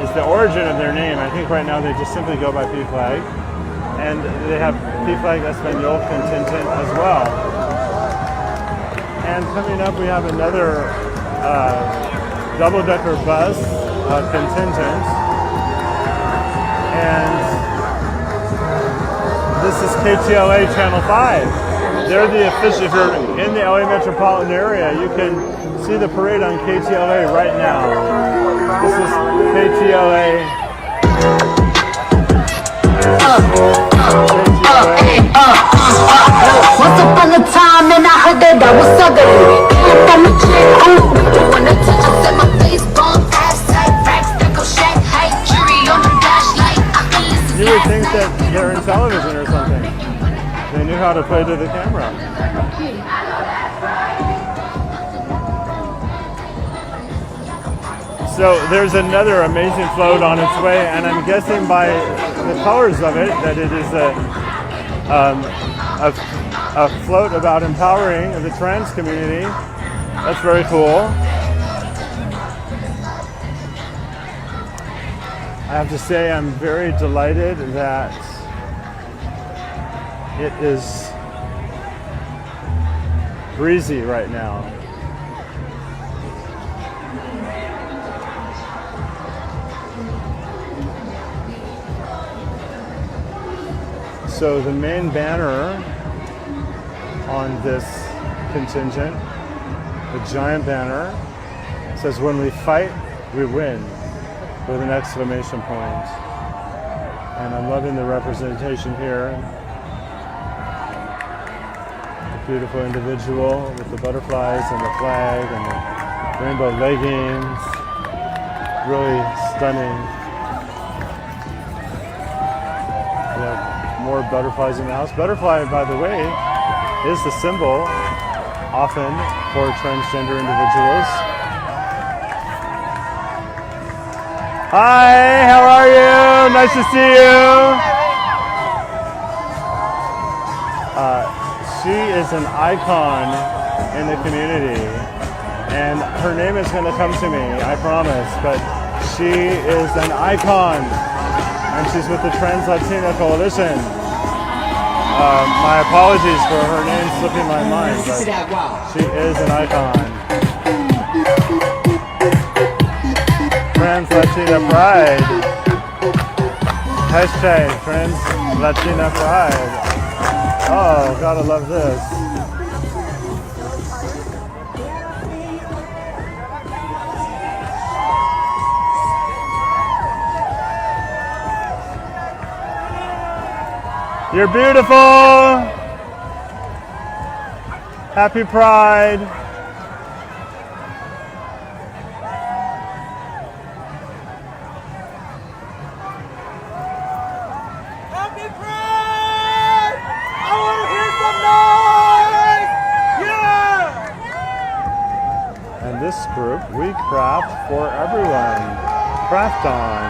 It's the origin of their name. I think right now they just simply go by P-Flag. And they have P-Flag Espanol contingent as well. And coming up, we have another double-decker bus contingent. And this is KTLA Channel 5. They're the official. If you're in the LA metropolitan area, you can see the parade on KTLA right now. This is KTLA. Once upon a time, and I heard that I was ugly. From the chick, when the touch us in my face, bump, ass tight, racks, that go shack, height, jury on the flashlight. I can listen. You would think that they're in television or something. They knew how to play to the camera. So there's another amazing float on its way, and I'm guessing by the colors of it that it is a float about empowering the trans community. That's very cool. I have to say I'm very delighted that it is breezy right now. So the main banner on this contingent, the giant banner, says, "When we fight, we win," with an exclamation point. And I'm loving the representation here. The beautiful individual with the butterflies and the flag and the rainbow leggings. Really stunning. More butterflies in the house. Butterfly, by the way, is the symbol often for transgender individuals. Hi, how are you? Nice to see you. She is an icon in the community, and her name is going to come to me, I promise, but she is an icon. And she's with the Trans Latina Coalition. My apologies for her name slipping my mind, but she is an icon. Trans Latina Pride. Hashtag Trans Latina Pride. Oh, gotta love this. You're beautiful. Happy Pride. Happy Pride! I want to hear some noise! Yeah! And this group, we craft for everyone. Craft on.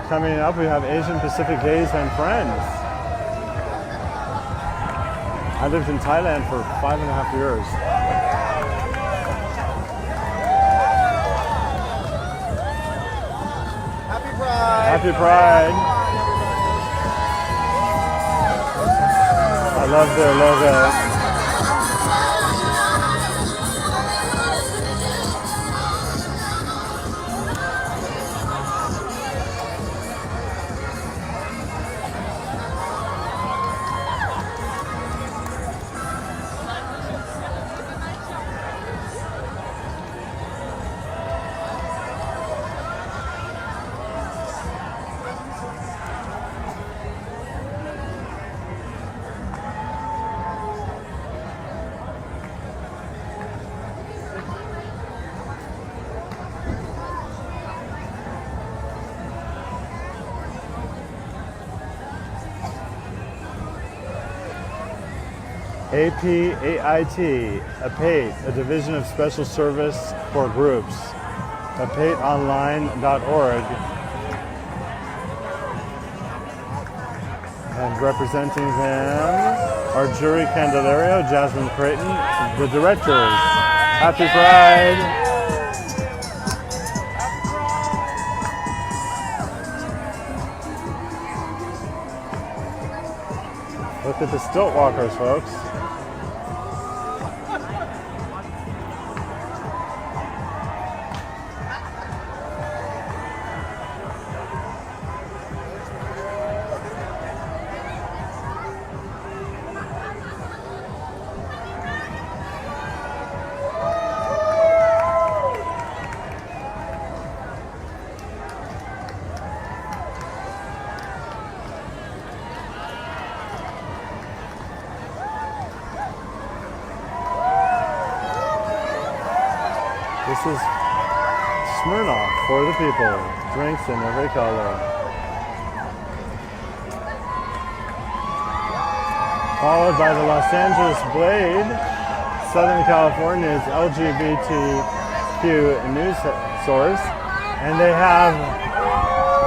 Coming up, we have Asian Pacific Gays and Friends. I lived in Thailand for 5.5 years. Happy Pride! Happy Pride. I love their logo. APAIT, APAIT, a division of special service for groups. APAITonline.org. And representing them are Jury Candelario, Jasmine Creighton, the directors. Happy Pride! Look at the stilt walkers, folks. This is Smirnoff for the people. Drinks in every color. Followed by the Los Angeles Blade, Southern California's LGBTQ news source. And they have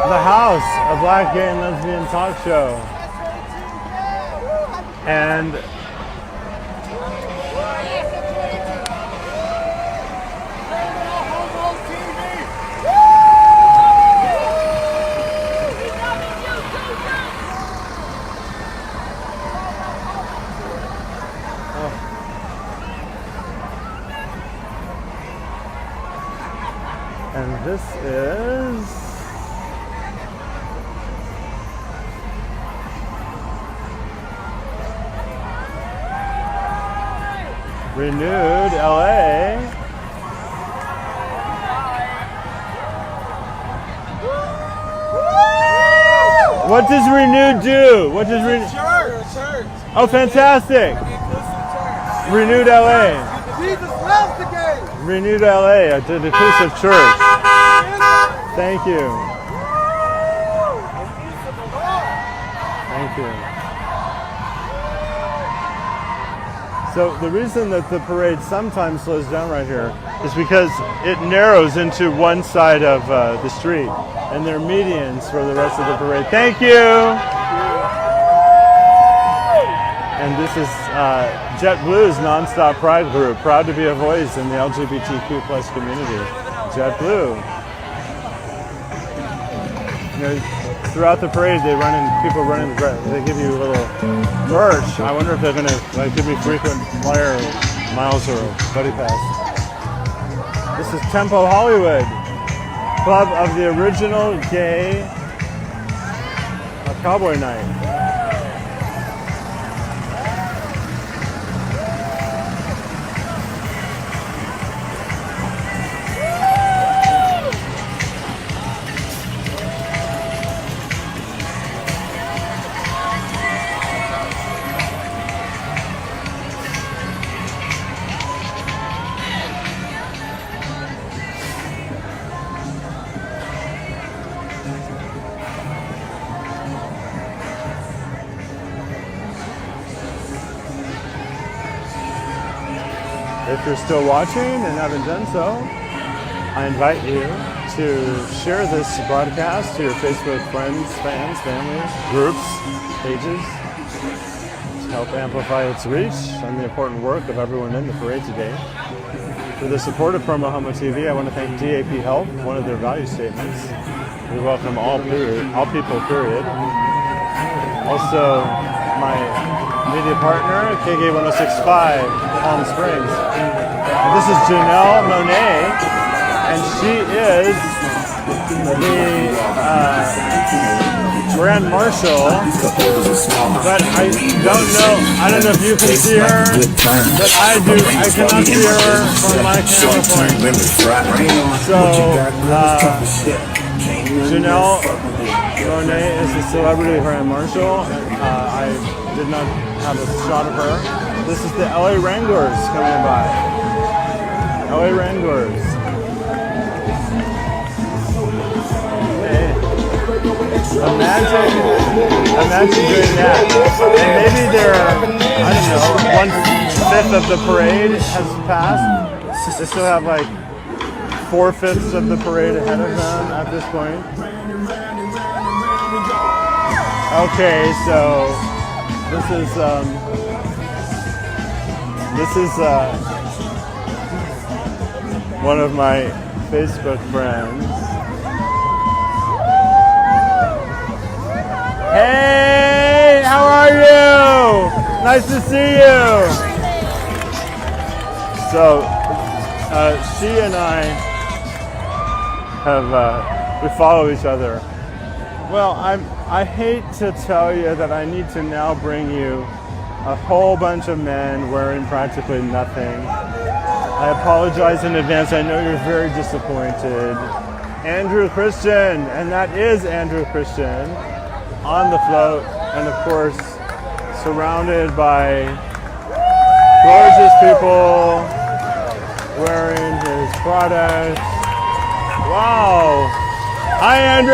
The House, a black, gay, and lesbian talk show. And this is Renewed LA. What does Renewed do? What does Renewed? Church. Oh, fantastic! Renewed LA. Jesus loves the game. Renewed LA, a inclusive church. Thank you. Thank you. So the reason that the parade sometimes slows down right here is because it narrows into one side of the street, and there are medians for the rest of the parade. Thank you. And this is JetBlue's Nonstop Pride Group, proud to be a voice in the LGBTQ plus community. JetBlue. You know, throughout the parade, people run in the parade. They give you a little merch. I wonder if they're going to give me frequent flyer miles or buddy pass. This is Tempo Hollywood, club of the original gay cowboy night. If you're still watching and haven't done so, I invite you to share this broadcast to your Facebook friends, fans, family, groups, pages, to help amplify its reach and the important work of everyone in the parade today. For the support of PromoHomo.TV, I want to thank DAP Health, one of their value statements. We welcome all people, period. Also, my media partner, KG 1065, Palm Springs. And this is Janelle Monet, and she is the Grand Marshal, but I don't know if you can see her, but I cannot see her from my camera point. So, Janelle Monet is the celebrity Grand Marshal. I did not have a shot of her. This is the LA Wranglers coming by. LA Wranglers. Hey. Imagine doing that. And maybe they're, I don't know, 1/5 of the parade has passed. They still have like 4/5 of the parade ahead of them at this point. Okay, so this is one of my Facebook friends. Hey, how are you? Nice to see you. So, she and I have, we follow each other. Well, I hate to tell you that I need to now bring you a whole bunch of men wearing practically nothing. I apologize in advance. I know you're very disappointed. Andrew Christian, and that is Andrew Christian, on the float, and of course, surrounded by gorgeous people wearing his products. Wow! Hi, Andrew!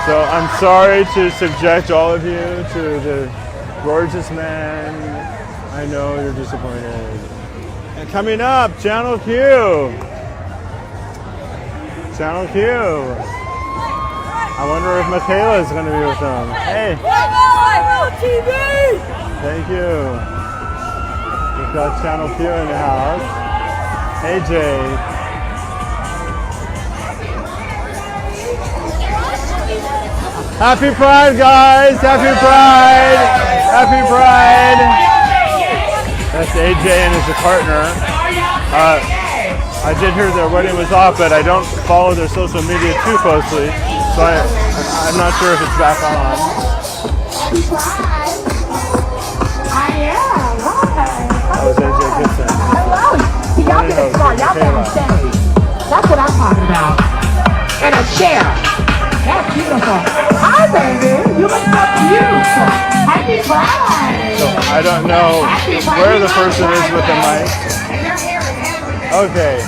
So I'm sorry to subject all of you to the gorgeous men. I know you're disappointed. And coming up, Channel Q. Channel Q. I wonder if Michaela's going to be with them. Hey. PromoHo.TV. Thank you. We've got Channel Q in the house. Hey, Jay. Happy Pride, guys! Happy Pride! Happy Pride! That's AJ and his partner. I did hear their wedding was off, but I don't follow their social media too closely, so I'm not sure if it's back on. That was AJ Gibson. See, y'all get it smart. Y'all better understand. That's what I'm talking about. And a chair. That's beautiful. Hi, baby. You look so beautiful. Happy Pride. So I don't know where the person is with the mic. Okay.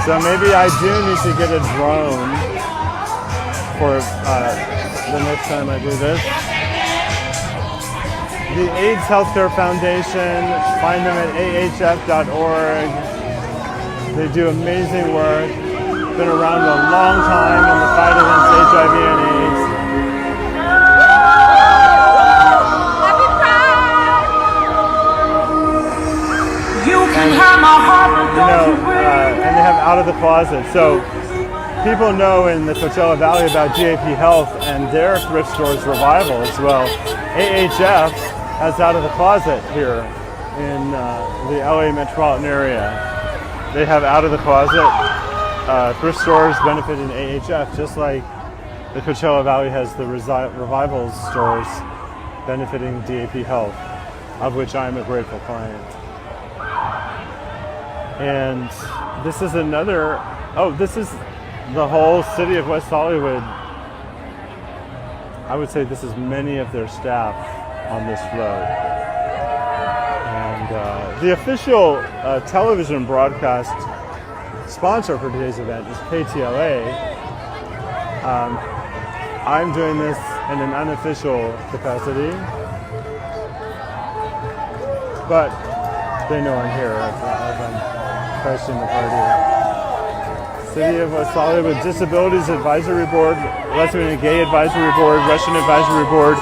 So maybe I do need to get a drone for the next time I do this. The AIDS Healthcare Foundation, find them at ahf.org. They do amazing work. Been around a long time in the fight against HIV and AIDS. Happy Pride! You can have my heart, but You know, and they have Out of the Closet. So people know in the Coachella Valley about GAP Health and their thrift stores revival as well. AHF has Out of the Closet here in the LA metropolitan area. They have Out of the Closet thrift stores benefiting AHF, just like the Coachella Valley has the Revival stores benefiting DAP Health, of which I am a grateful client. And this is another, this is the whole city of West Hollywood. I would say this is many of their staff on this float. And the official television broadcast sponsor for today's event is KTLA. I'm doing this in an unofficial capacity, but they know I'm here as I'm hosting the party. City of West Hollywood Disabilities Advisory Board, Lesbian and Gay Advisory Board, Russian Advisory Board,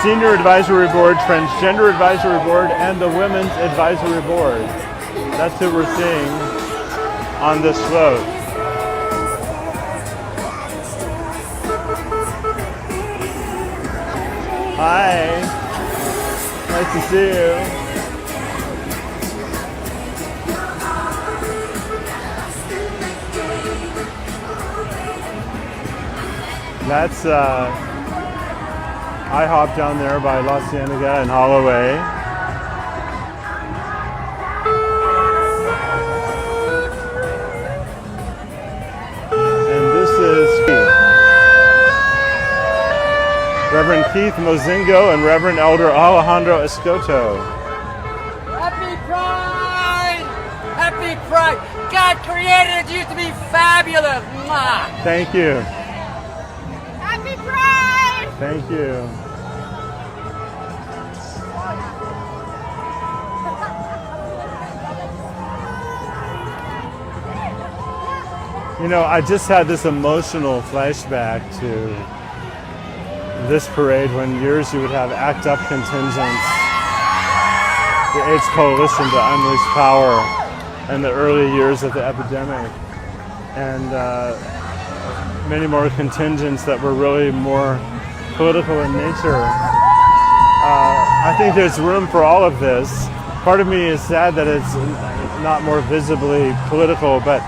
Senior Advisory Board, Transgender Advisory Board, and the Women's Advisory Board. That's who we're seeing on this float. Hi, nice to see you. That's IHOP down there by La Cienega and Holloway. And this is Reverend Keith Mozingo and Reverend Elder Alejandro Escoto. Happy Pride! Happy Pride! God created you to be fabulous! Mwah. Thank you. Happy Pride! Thank you. You know, I just had this emotional flashback to this parade when years you would have ACT UP contingents, the AIDS Coalition to Unleash Power, and the early years of the epidemic. and many more contingents that were really more political in nature. I think there's room for all of this. Part of me is sad that it's not more visibly political, but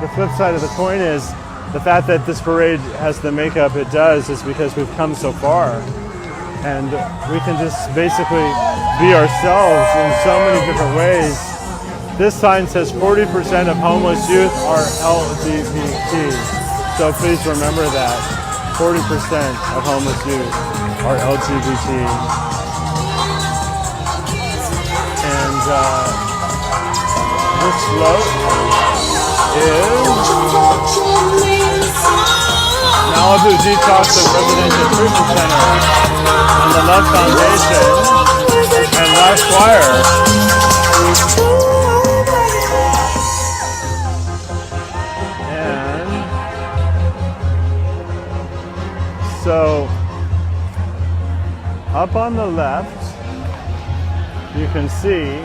the flip side of the coin is the fact that this parade has the makeup it does is because we've come so far. And we can just basically be ourselves in so many different ways. This sign says 40% of homeless youth are LGBT. So please remember that. 40% of homeless youth are LGBT. And this float is Malibu Detox and Residential Treatment Center on the Love Foundation and Last Choir. And so up on the left, you can see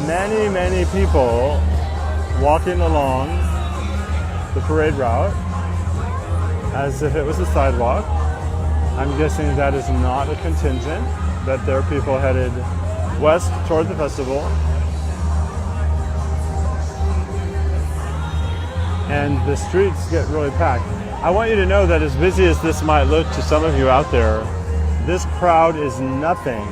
many people walking along the parade route as if it was a sidewalk. I'm guessing that is not a contingent, that there are people headed west toward the festival. And the streets get really packed. I want you to know that as busy as this might look to some of you out there, this crowd is nothing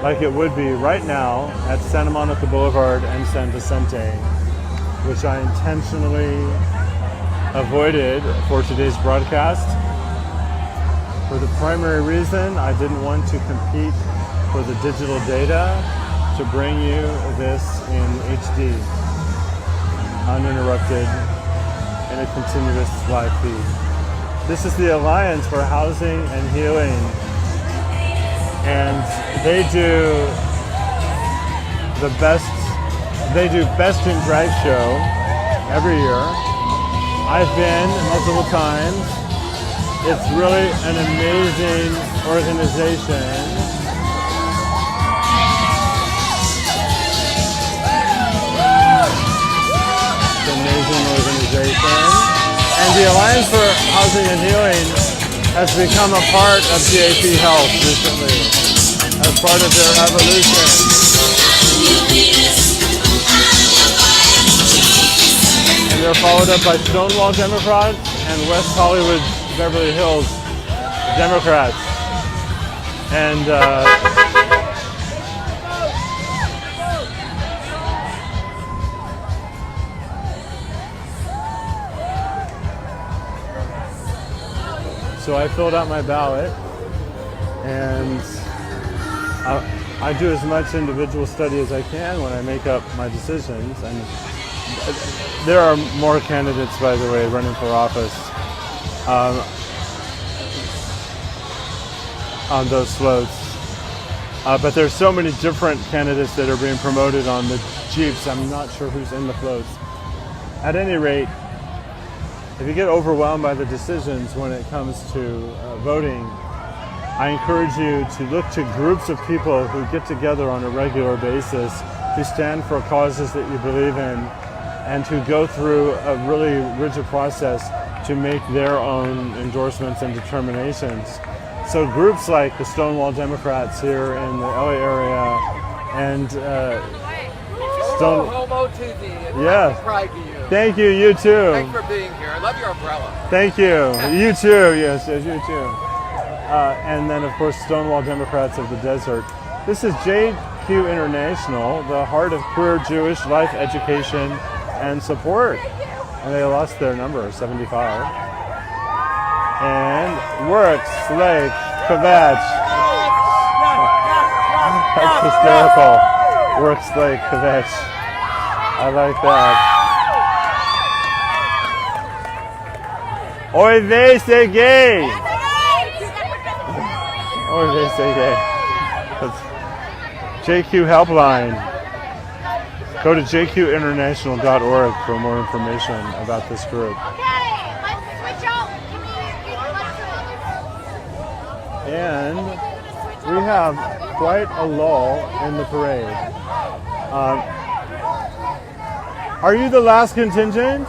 like it would be right now at Santa Monica Boulevard and San Vicente, which I intentionally avoided for today's broadcast for the primary reason I didn't want to compete for the digital data to bring you this in HD, uninterrupted, in a continuous live feed. This is the Alliance for Housing and Healing, and they do Best in Drag show every year. I've been multiple times. It's really an amazing organization. It's an amazing organization. And the Alliance for Housing and Healing has become a part of GAP Health recently, as part of their evolution. And they're followed up by Stonewall Democrats and West Hollywood Beverly Hills Democrats. And so I filled out my ballot, and I do as much individual study as I can when I make up my decisions. And there are more candidates, by the way, running for office on those floats. But there's so many different candidates that are being promoted on the Jeeps. I'm not sure who's in the floats. At any rate, if you get overwhelmed by the decisions when it comes to voting, I encourage you to look to groups of people who get together on a regular basis, who stand for causes that you believe in, and who go through a really rigid process to make their own endorsements and determinations. So groups like the Stonewall Democrats here in the LA area and PromoHomo.TV. Yeah. Pride to you. Thank you, you too. Thanks for being here. I love your umbrella. Thank you. You too, yes, you too. And then, of course, Stonewall Democrats of the Desert. This is JQ International, the heart of queer Jewish life education and support. And they lost their number, 75. And Works Lake Kvetch. That's hysterical. Works Lake Kvetch. I like that. Oy vey, say gay. Oy vey, say gay. That's JQ Helpline. Go to jqinternational.org for more information about this group. And we have quite a lull in the parade. Are you the last contingent?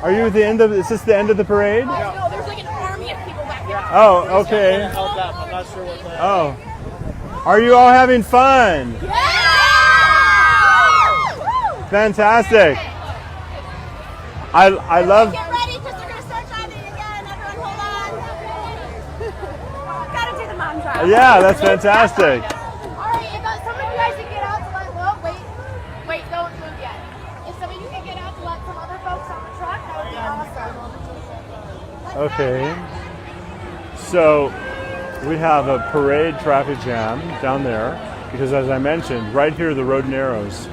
Are you at the end of? Is this the end of the parade? No, there's like an army of people back there. Oh, okay. Held up. I'm not sure what that. Oh, are you all having fun? Fantastic. I love. Get ready because they're going to start driving again. Everyone hold on. Gotta do the mom drive. Yeah, that's fantastic. All right, if some of you guys can get out to let, well, wait, don't move yet. If some of you can get out to let some other folks on the truck, that would be awesome. Okay. So we have a parade traffic jam down there because, as I mentioned, right here the road narrows.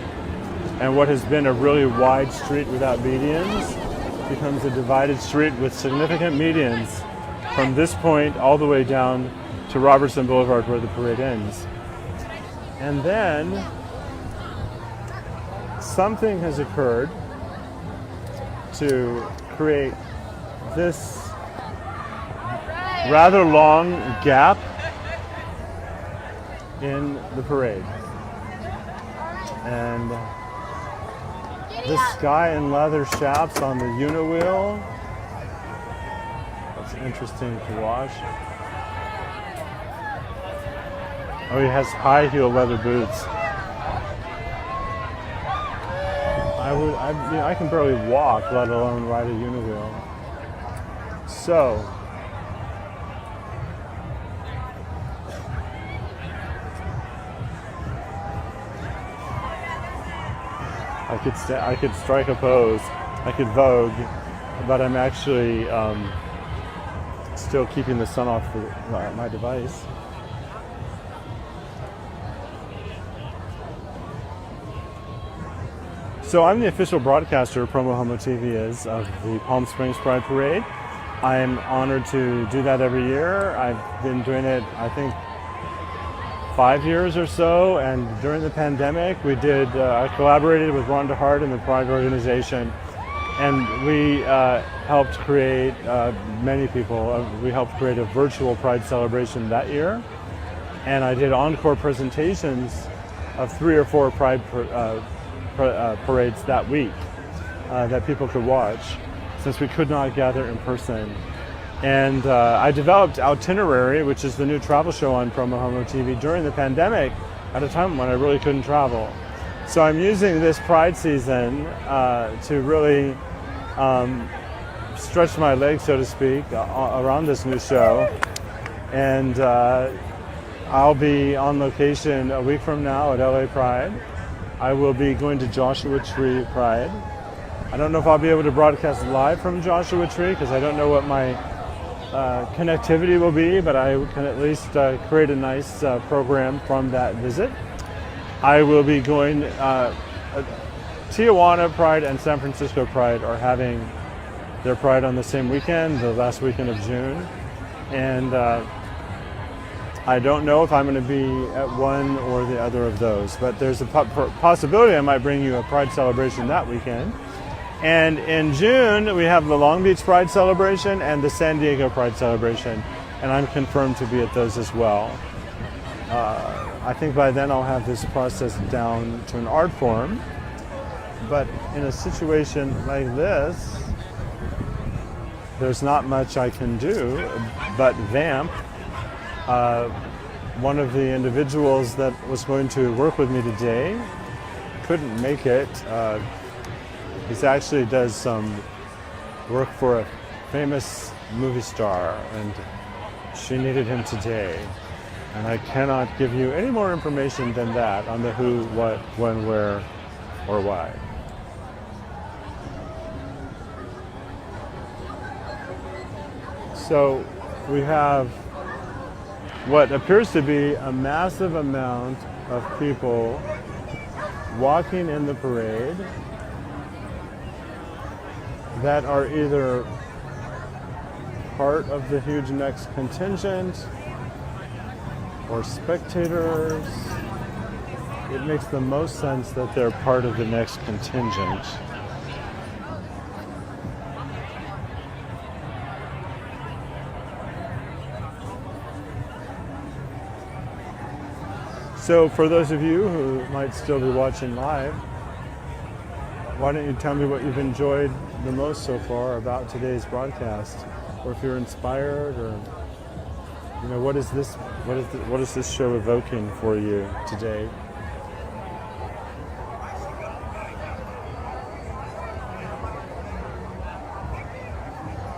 And what has been a really wide street without medians becomes a divided street with significant medians from this point all the way down to Robertson Boulevard where the parade ends. And then something has occurred to create this rather long gap in the parade. And this guy in leather chaps on the Uniwheel. That's interesting to watch. Oh, he has high heel leather boots. I can barely walk, let alone ride a Uniwheel. So, I could strike a pose, I could vogue, but I'm actually still keeping the sun off my device. So I'm the official broadcaster, PromoHomo.TV is, of the Palm Springs Pride Parade. I'm honored to do that every year. I've been doing it, I think, 5 years or so, and during the pandemic I collaborated with Rhonda Hart and the Pride organization, and we helped create, we helped create a virtual Pride celebration that year, and I did encore presentations of 3 or 4 Pride parades that week that people could watch, since we could not gather in person. And I developed Outinerary, which is the new travel show on PromoHomo.TV during the pandemic at a time when I really couldn't travel. So I'm using this Pride season to really stretch my legs, so to speak, around this new show. And I'll be on location a week from now at LA Pride. I will be going to Joshua Tree Pride. I don't know if I'll be able to broadcast live from Joshua Tree because I don't know what my connectivity will be, but I can at least create a nice program from that visit. I will be going, Tijuana Pride and San Francisco Pride are having their Pride on the same weekend, the last weekend of June. And I don't know if I'm going to be at one or the other of those, but there's a possibility I might bring you a Pride celebration that weekend. And in June, we have the Long Beach Pride celebration and the San Diego Pride celebration, and I'm confirmed to be at those as well. I think by then I'll have this process down to an art form, but in a situation like this, there's not much I can do but vamp. One of the individuals that was going to work with me today couldn't make it. He actually does some work for a famous movie star, and she needed him today. And I cannot give you any more information than that on the who, what, when, where, or why. So we have what appears to be a massive amount of people walking in the parade that are either part of the huge next contingent or spectators. It makes the most sense that they're part of the next contingent. So for those of you who might still be watching live, why don't you tell me what you've enjoyed the most so far about today's broadcast, or if you're inspired, or what is this show evoking for you today?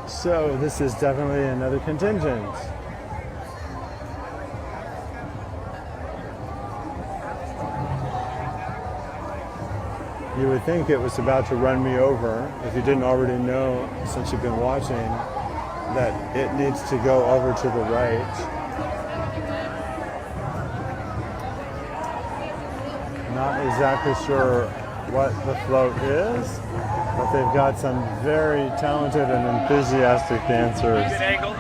So this is definitely another contingent. You would think it was about to run me over, if you didn't already know since you've been watching, that it needs to go over to the right. Not exactly sure what the float is, but they've got some very talented and enthusiastic dancers. Good angle.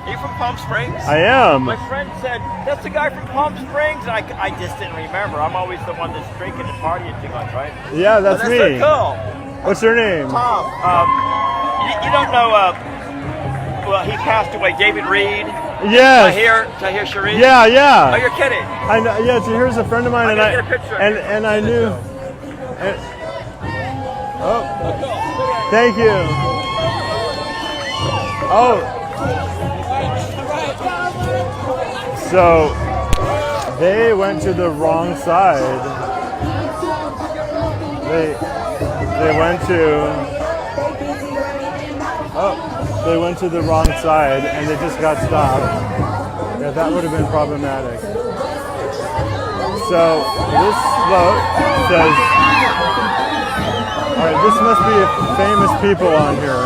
Are you from Palm Springs? I am. My friend said, that's the guy from Palm Springs. I just didn't remember. I'm always the one that's drinking and partying too much, right? Yeah, that's me. So cool. What's your name? Tom. You don't know, well, he passed away, David Reed. Yes. Tahir Sharif. Yeah, yeah. Oh, you're kidding. I know, yeah, so here's a friend of mine, I'm gonna get a picture. and I knew. Oh, thank you. Oh, so they went to the wrong side. They went to the wrong side, and they just got stopped. Yeah, that would have been problematic. So this float says, all right, this must be famous people on here.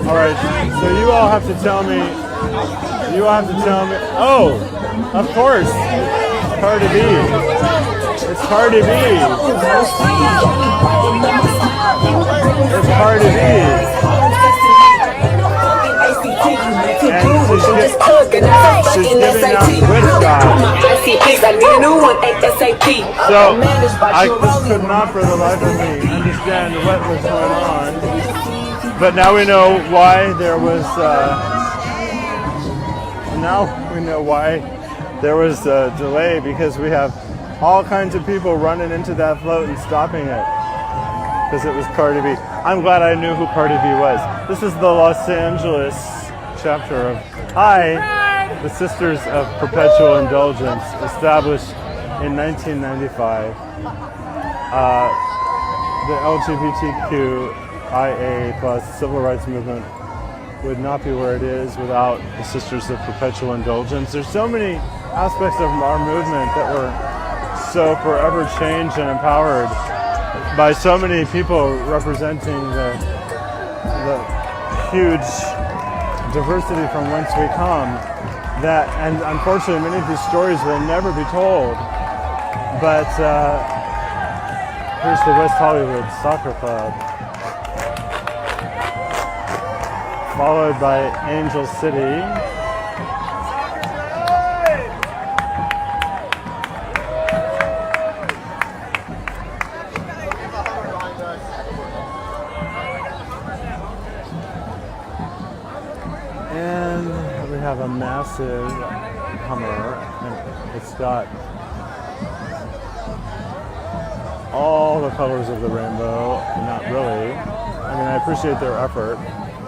All right, so you all have to tell me, oh, of course, Cardi B. It's Cardi B. It's Cardi B. And she's giving out witch shots. So I just could not for the life of me understand what was going on. But now we know why there was a delay, because we have all kinds of people running into that float and stopping it because it was Cardi B. I'm glad I knew who Cardi B was. This is the Los Angeles chapter of the Sisters of Perpetual Indulgence, established in 1995. The LGBTQIA plus civil rights movement would not be where it is without the Sisters of Perpetual Indulgence. There's so many aspects of our movement that were so forever changed and empowered by so many people representing the huge diversity from whence we come, that, and unfortunately many of these stories will never be told. But here's the West Hollywood Soccer Club, followed by Angel City. And we have a massive Hummer, and it's got all the colors of the rainbow. Not really. I mean, I appreciate their effort.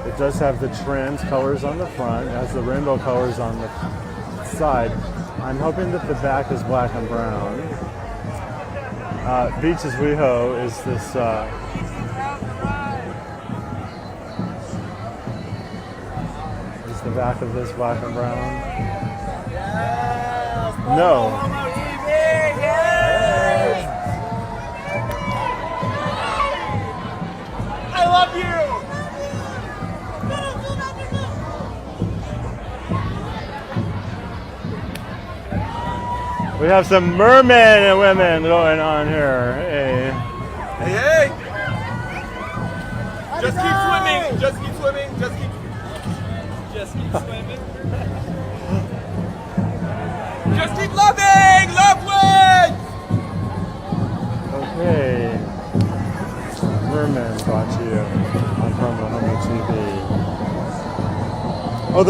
It does have the trans colors on the front. It has the rainbow colors on the side. I'm hoping that the back is black and brown. Beaches WeHo is this is the back of this black and brown. No. I love you. We have some mermen and women going on here. Hey. Hey, hey. Just keep swimming. Just keep swimming. Just keep swimming. Just keep loving. Love wins. Okay. Mermen brought to you on PromoHomo.TV. Oh,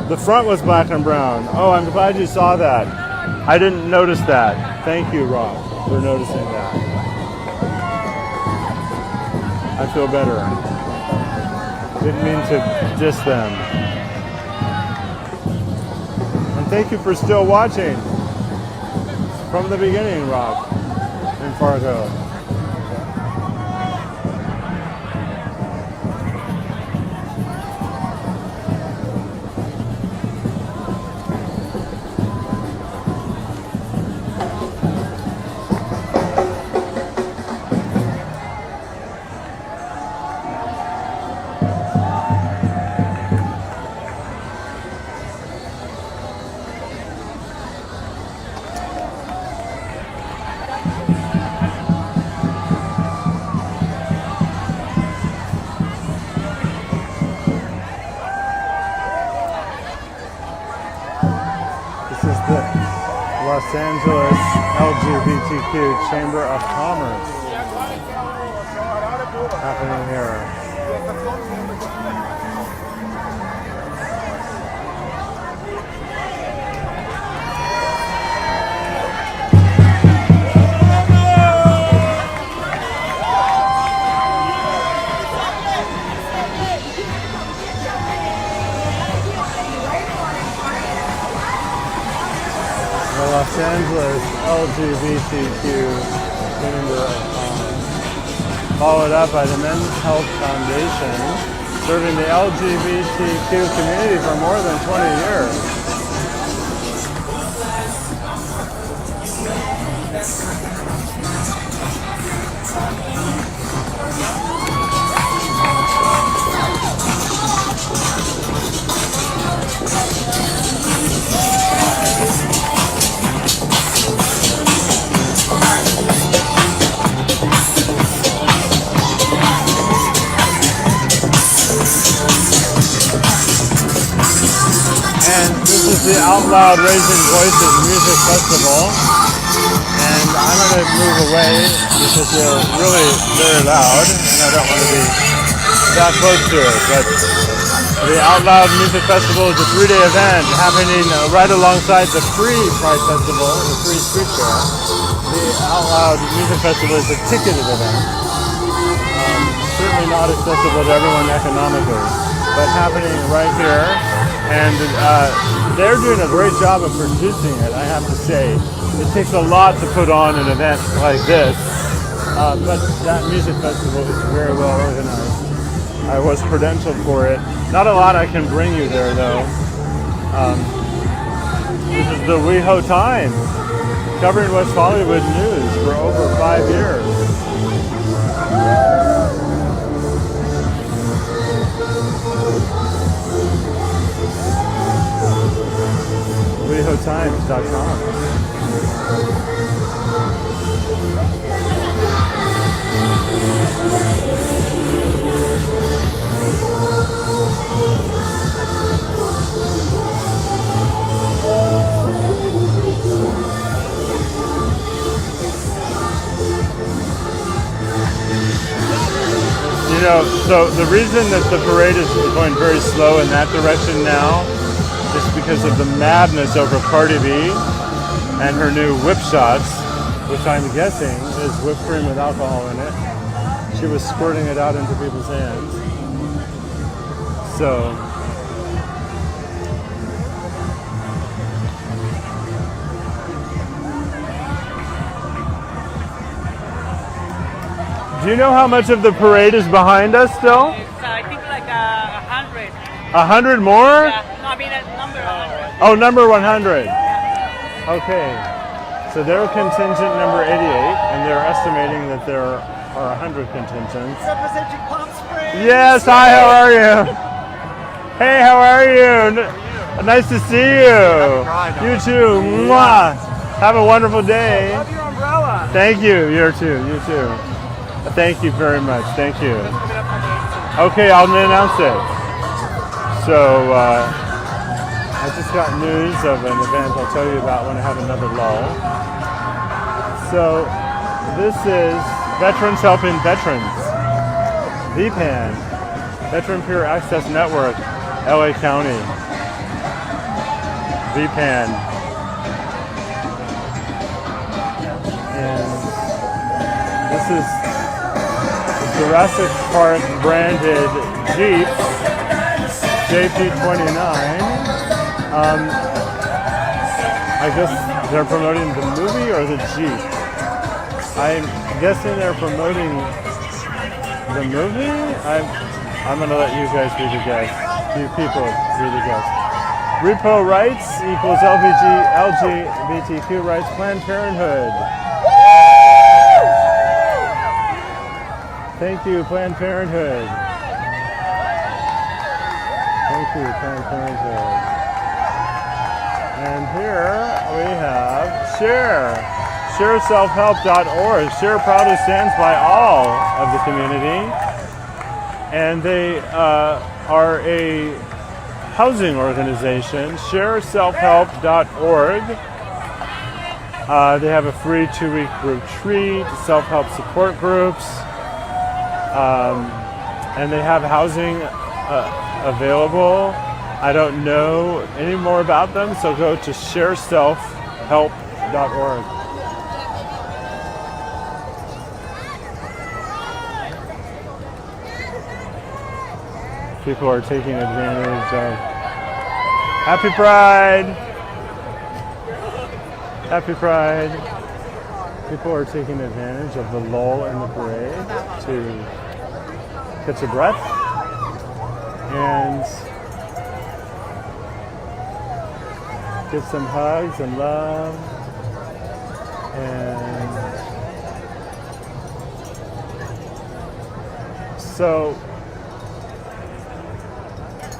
the front was black and brown. Oh, I'm glad you saw that. I didn't notice that. Thank you, Rob, for noticing that. feel better. Didn't mean to diss them. And thank you for still watching from the beginning, Rock in Fargo. This is the Los Angeles LGBTQ Chamber of Commerce happening here. The Los Angeles LGBTQ Chamber of Commerce, followed up by the Men's Health Foundation, serving the LGBTQ community for more than 20 years. And this is the Out Loud Raising Voices Music Festival. And I'm going to move away because they're really very loud and I don't want to be that close to it. But the Out Loud Music Festival is a 3-day event happening right alongside the Free Pride Festival, the Free Street Fair. The Out Loud Music Festival is a ticketed event. Certainly not accessible to everyone economically, but happening right here. And they're doing a great job of producing it, I have to say. It takes a lot to put on an event like this, but that music festival is very well organized. I was credentialed for it. Not a lot I can bring you there, though. This is the WeHo Times, covering West Hollywood news for over 5 years. WeHoTimes.com. You know, so the reason that the parade is going very slow in that direction now is because of the madness over Cardi B and her new whip shots, which I'm guessing is whipped cream with alcohol in it. She was squirting it out into people's hands. So, do you know how much of the parade is behind us still? It's, I think like 100. 100 more? Yeah, no, I mean number 100. Oh, number 100. Okay. So they're contingent number 88, and they're estimating that there are 100 contingents. Representing Palm Springs. Yes, hi, how are you? Hey, how are you? Nice to see you. You too. Mwah. Have a wonderful day. Love your umbrella. Thank you. You too. You too. Thank you very much. Thank you. Okay, I'll announce it. So, I just got news of an event I'll tell you about when I have another lull. So, this is Veterans Helping Veterans. VPAN, Veteran Peer Access Network, LA County. VPAN. And this is Jurassic Park branded Jeeps, JP29. I guess they're promoting the movie or the Jeep. I'm guessing they're promoting the movie. I'm gonna let you guys be the guess. You people be the guess. Repo rights equals LGBTQ rights. Planned Parenthood. Thank you, Planned Parenthood. Thank you, Planned Parenthood. And here we have Share. ShareSelfHelp.org. Share proudly stands by all of the community. And they are a housing organization. ShareSelfHelp.org. They have a free 2-week retreat, self-help support groups. And they have housing available. I don't know any more about them, so go to shareselfhelp.org. People are taking advantage of Happy Pride! Happy Pride! People are taking advantage of the lull in the parade to catch a breath and get some hugs and love. And so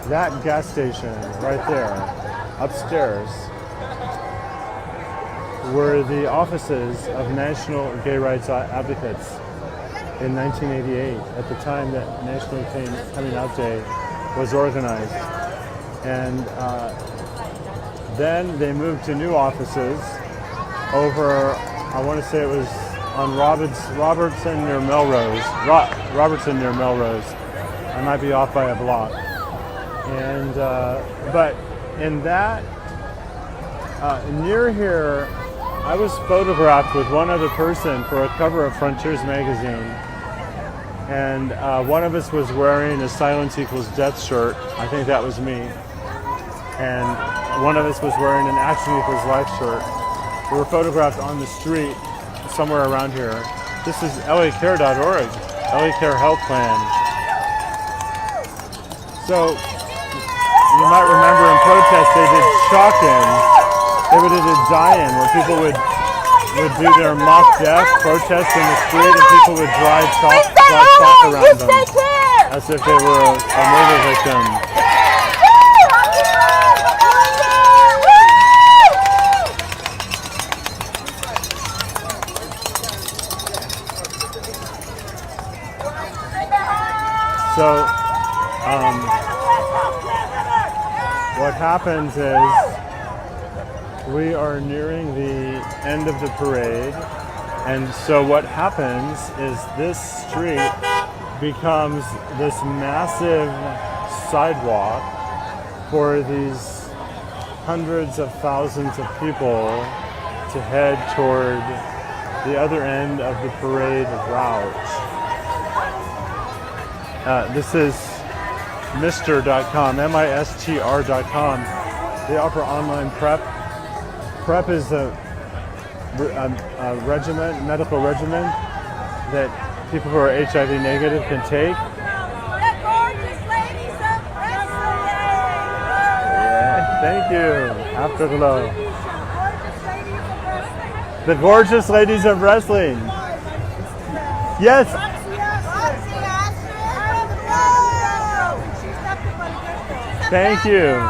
that gas station right there, upstairs, were the offices of National Gay Rights Advocates in 1988, at the time that National Coming Out Day was organized. And then they moved to new offices over, I want to say it was on Robertson near Melrose. Robertson near Melrose. I might be off by a block. And but in that, near here, I was photographed with one other person for a cover of Frontiers magazine. And one of us was wearing a Silence Equals Death shirt. I think that was me. And one of us was wearing an Action Equals Life shirt. We were photographed on the street somewhere around here. This is LACare.org, LA Care Health Plan. So you might remember in protest they did chalk-in. They would do die-in where people would do their mock death protest in the street, and people would drive chalk around them as if they were a murder victim. So what happens is we are nearing the end of the parade, and so what happens is this street becomes this massive sidewalk for these hundreds of thousands of people to head toward the other end of the parade route. This is Mistr.com, MISTR.com. They offer online PrEP. PrEP is a regimen, medical regimen that people who are HIV negative can take. Yeah, thank you. Afterglow. The gorgeous ladies of wrestling. Yes. Thank you.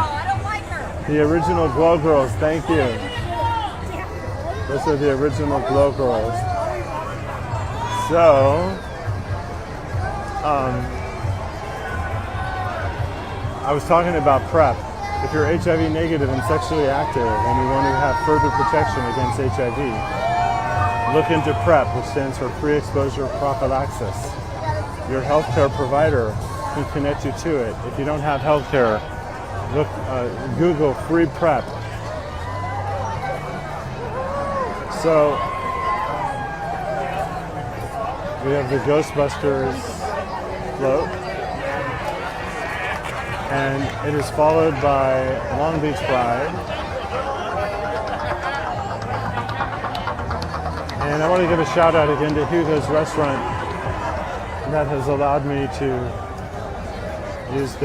The original Glow Girls, thank you. Those are the original Glow Girls. So, I was talking about PrEP. If you're HIV negative and sexually active and you want to have further protection against HIV, look into PrEP, which stands for Pre-Exposure Prophylaxis. Your healthcare provider can connect you to it. If you don't have healthcare, look, Google free PrEP. So We have the Ghostbusters float. And it is followed by Long Beach Pride. And I want to give a shout out again to Hugo's Restaurant that has allowed me to use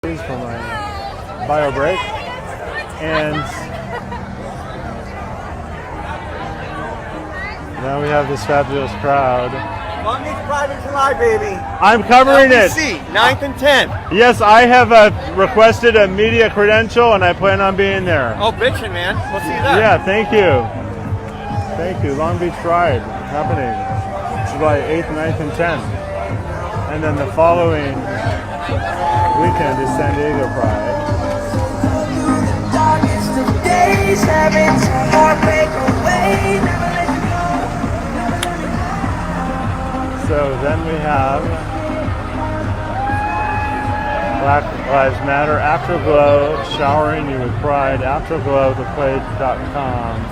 these for my bio break. And now we have this fabulous crowd. Long Beach Pride in July, baby. I'm covering it. LBC, 9th and 10th. Yes, I have requested a media credential and I plan on being there. Oh, bitchin', man. We'll see you there. Yeah, thank you. Thank you. Long Beach Pride happening July 8th, 9th, and 10th. And then the following weekend is San Diego Pride. So then we have Black Lives Matter, Afterglow, Showering You with Pride, AfterglowThePlay.com.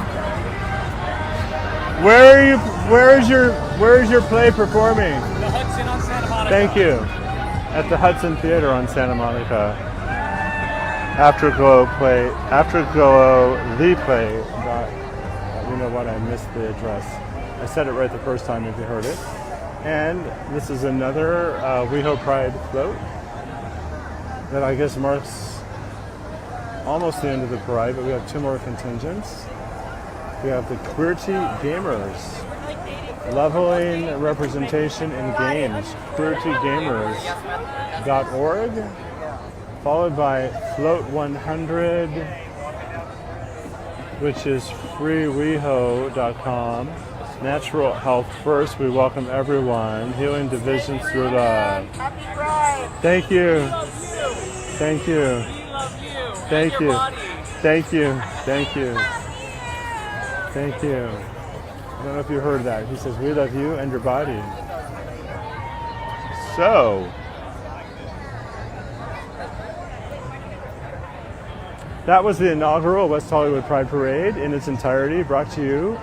Where is your play performing? The Hudson on Santa Monica. Thank you. At the Hudson Theater on Santa Monica. Afterglow The Play. You know what? I missed the address. I said it right the first time if you heard it. And this is another WeHo Pride float that I guess marks almost the end of the parade, but we have two more contingents. We have the Queerty Gamers, leveling representation in games, queertygamers.org, followed by Float 100, which is freeweho.com. Natural Health First, we welcome everyone. Healing divisions through love. Happy Pride. Thank you. Thank you. We love you. Thank and you. your body. Thank you. Thank you. Thank you. I don't know if you heard that. He says, we love you and your body. So, that was the inaugural West Hollywood Pride Parade in its entirety, brought to you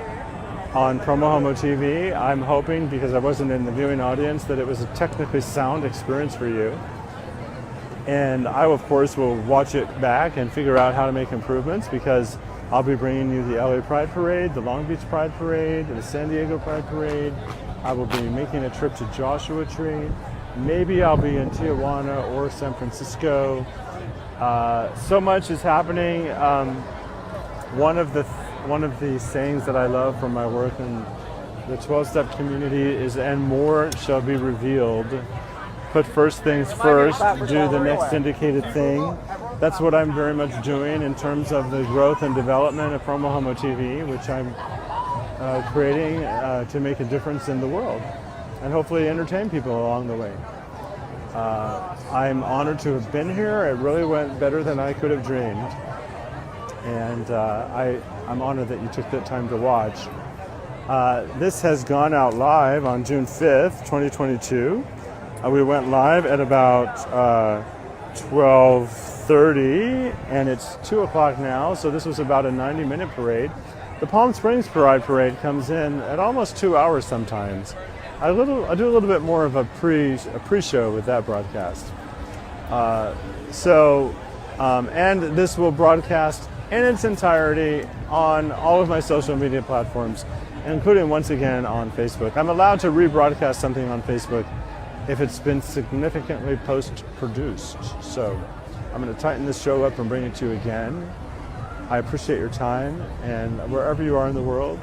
on PromoHomo.TV. I'm hoping, because I wasn't in the viewing audience, that it was a technically sound experience for you. And I, of course, will watch it back and figure out how to make improvements, because I'll be bringing you the LA Pride Parade, the Long Beach Pride Parade, the San Diego Pride Parade. I will be making a trip to Joshua Tree. Maybe I'll be in Tijuana or San Francisco. So much is happening. One of the sayings that I love from my work in the 12-step community is, and more shall be revealed. Put first things first, do the next indicated thing. That's what I'm very much doing in terms of the growth and development of PromoHomo.TV, which I'm creating to make a difference in the world and hopefully entertain people along the way. I'm honored to have been here. It really went better than I could have dreamed. And I'm honored that you took the time to watch. This has gone out live on June 5th, 2022. We went live at about 12:30, and it's 2 o'clock now, so this was about a 90-minute parade. The Palm Springs Pride Parade comes in at almost 2 hours sometimes. I do a little bit more of a pre-show with that broadcast. And this will broadcast in its entirety on all of my social media platforms, including once again on Facebook. I'm allowed to rebroadcast something on Facebook if it's been significantly post-produced. So I'm going to tighten this show up and bring it to you again. I appreciate your time, and wherever you are in the world,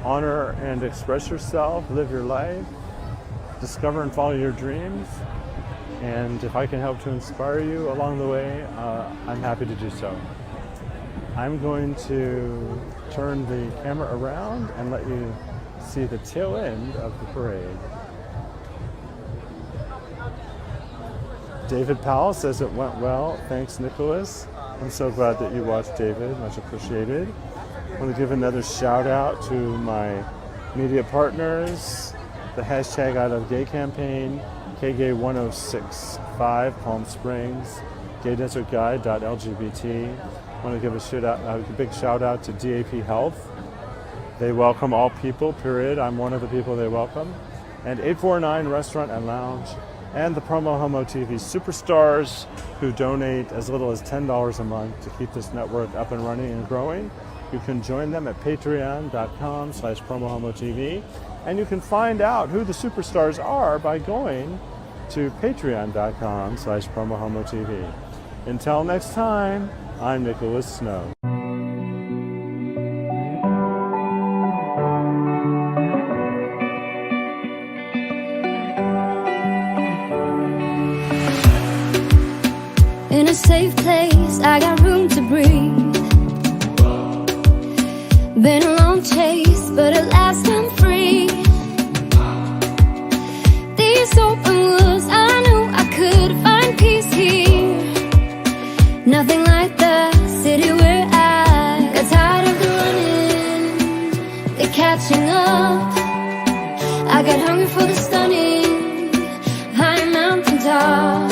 honor and express yourself, live your life, discover and follow your dreams. And if I can help to inspire you along the way, I'm happy to do so. I'm going to turn the camera around and let you see the tail end of the parade. David Powell says it went well. Thanks, Nicholas. I'm so glad that you watched, David. Much appreciated. I want to give another shout out to my media partners, the hashtag I Love Gay campaign, KGay1065 Palm Springs, GayDesertGuide.lgbt. I want to give a big shout out to DAP Health. They welcome all people, period. I'm one of the people they welcome. and 849 Restaurant and Lounge, and the PromoHomo.TV superstars who donate as little as $10 a month to keep this network up and running and growing. You can join them at patreon.com/PromoHomo.TV, and you can find out who the superstars are by going to patreon.com/PromoHomo.TV. Until next time, I'm Nicholas Snow. In a safe place, I got room to breathe. Been a long chase, but at last I'm free. These open woods, I knew I could find peace here. Nothing like the city where I got tired of the running, the catching up. I got hungry for the stunning high mountain top.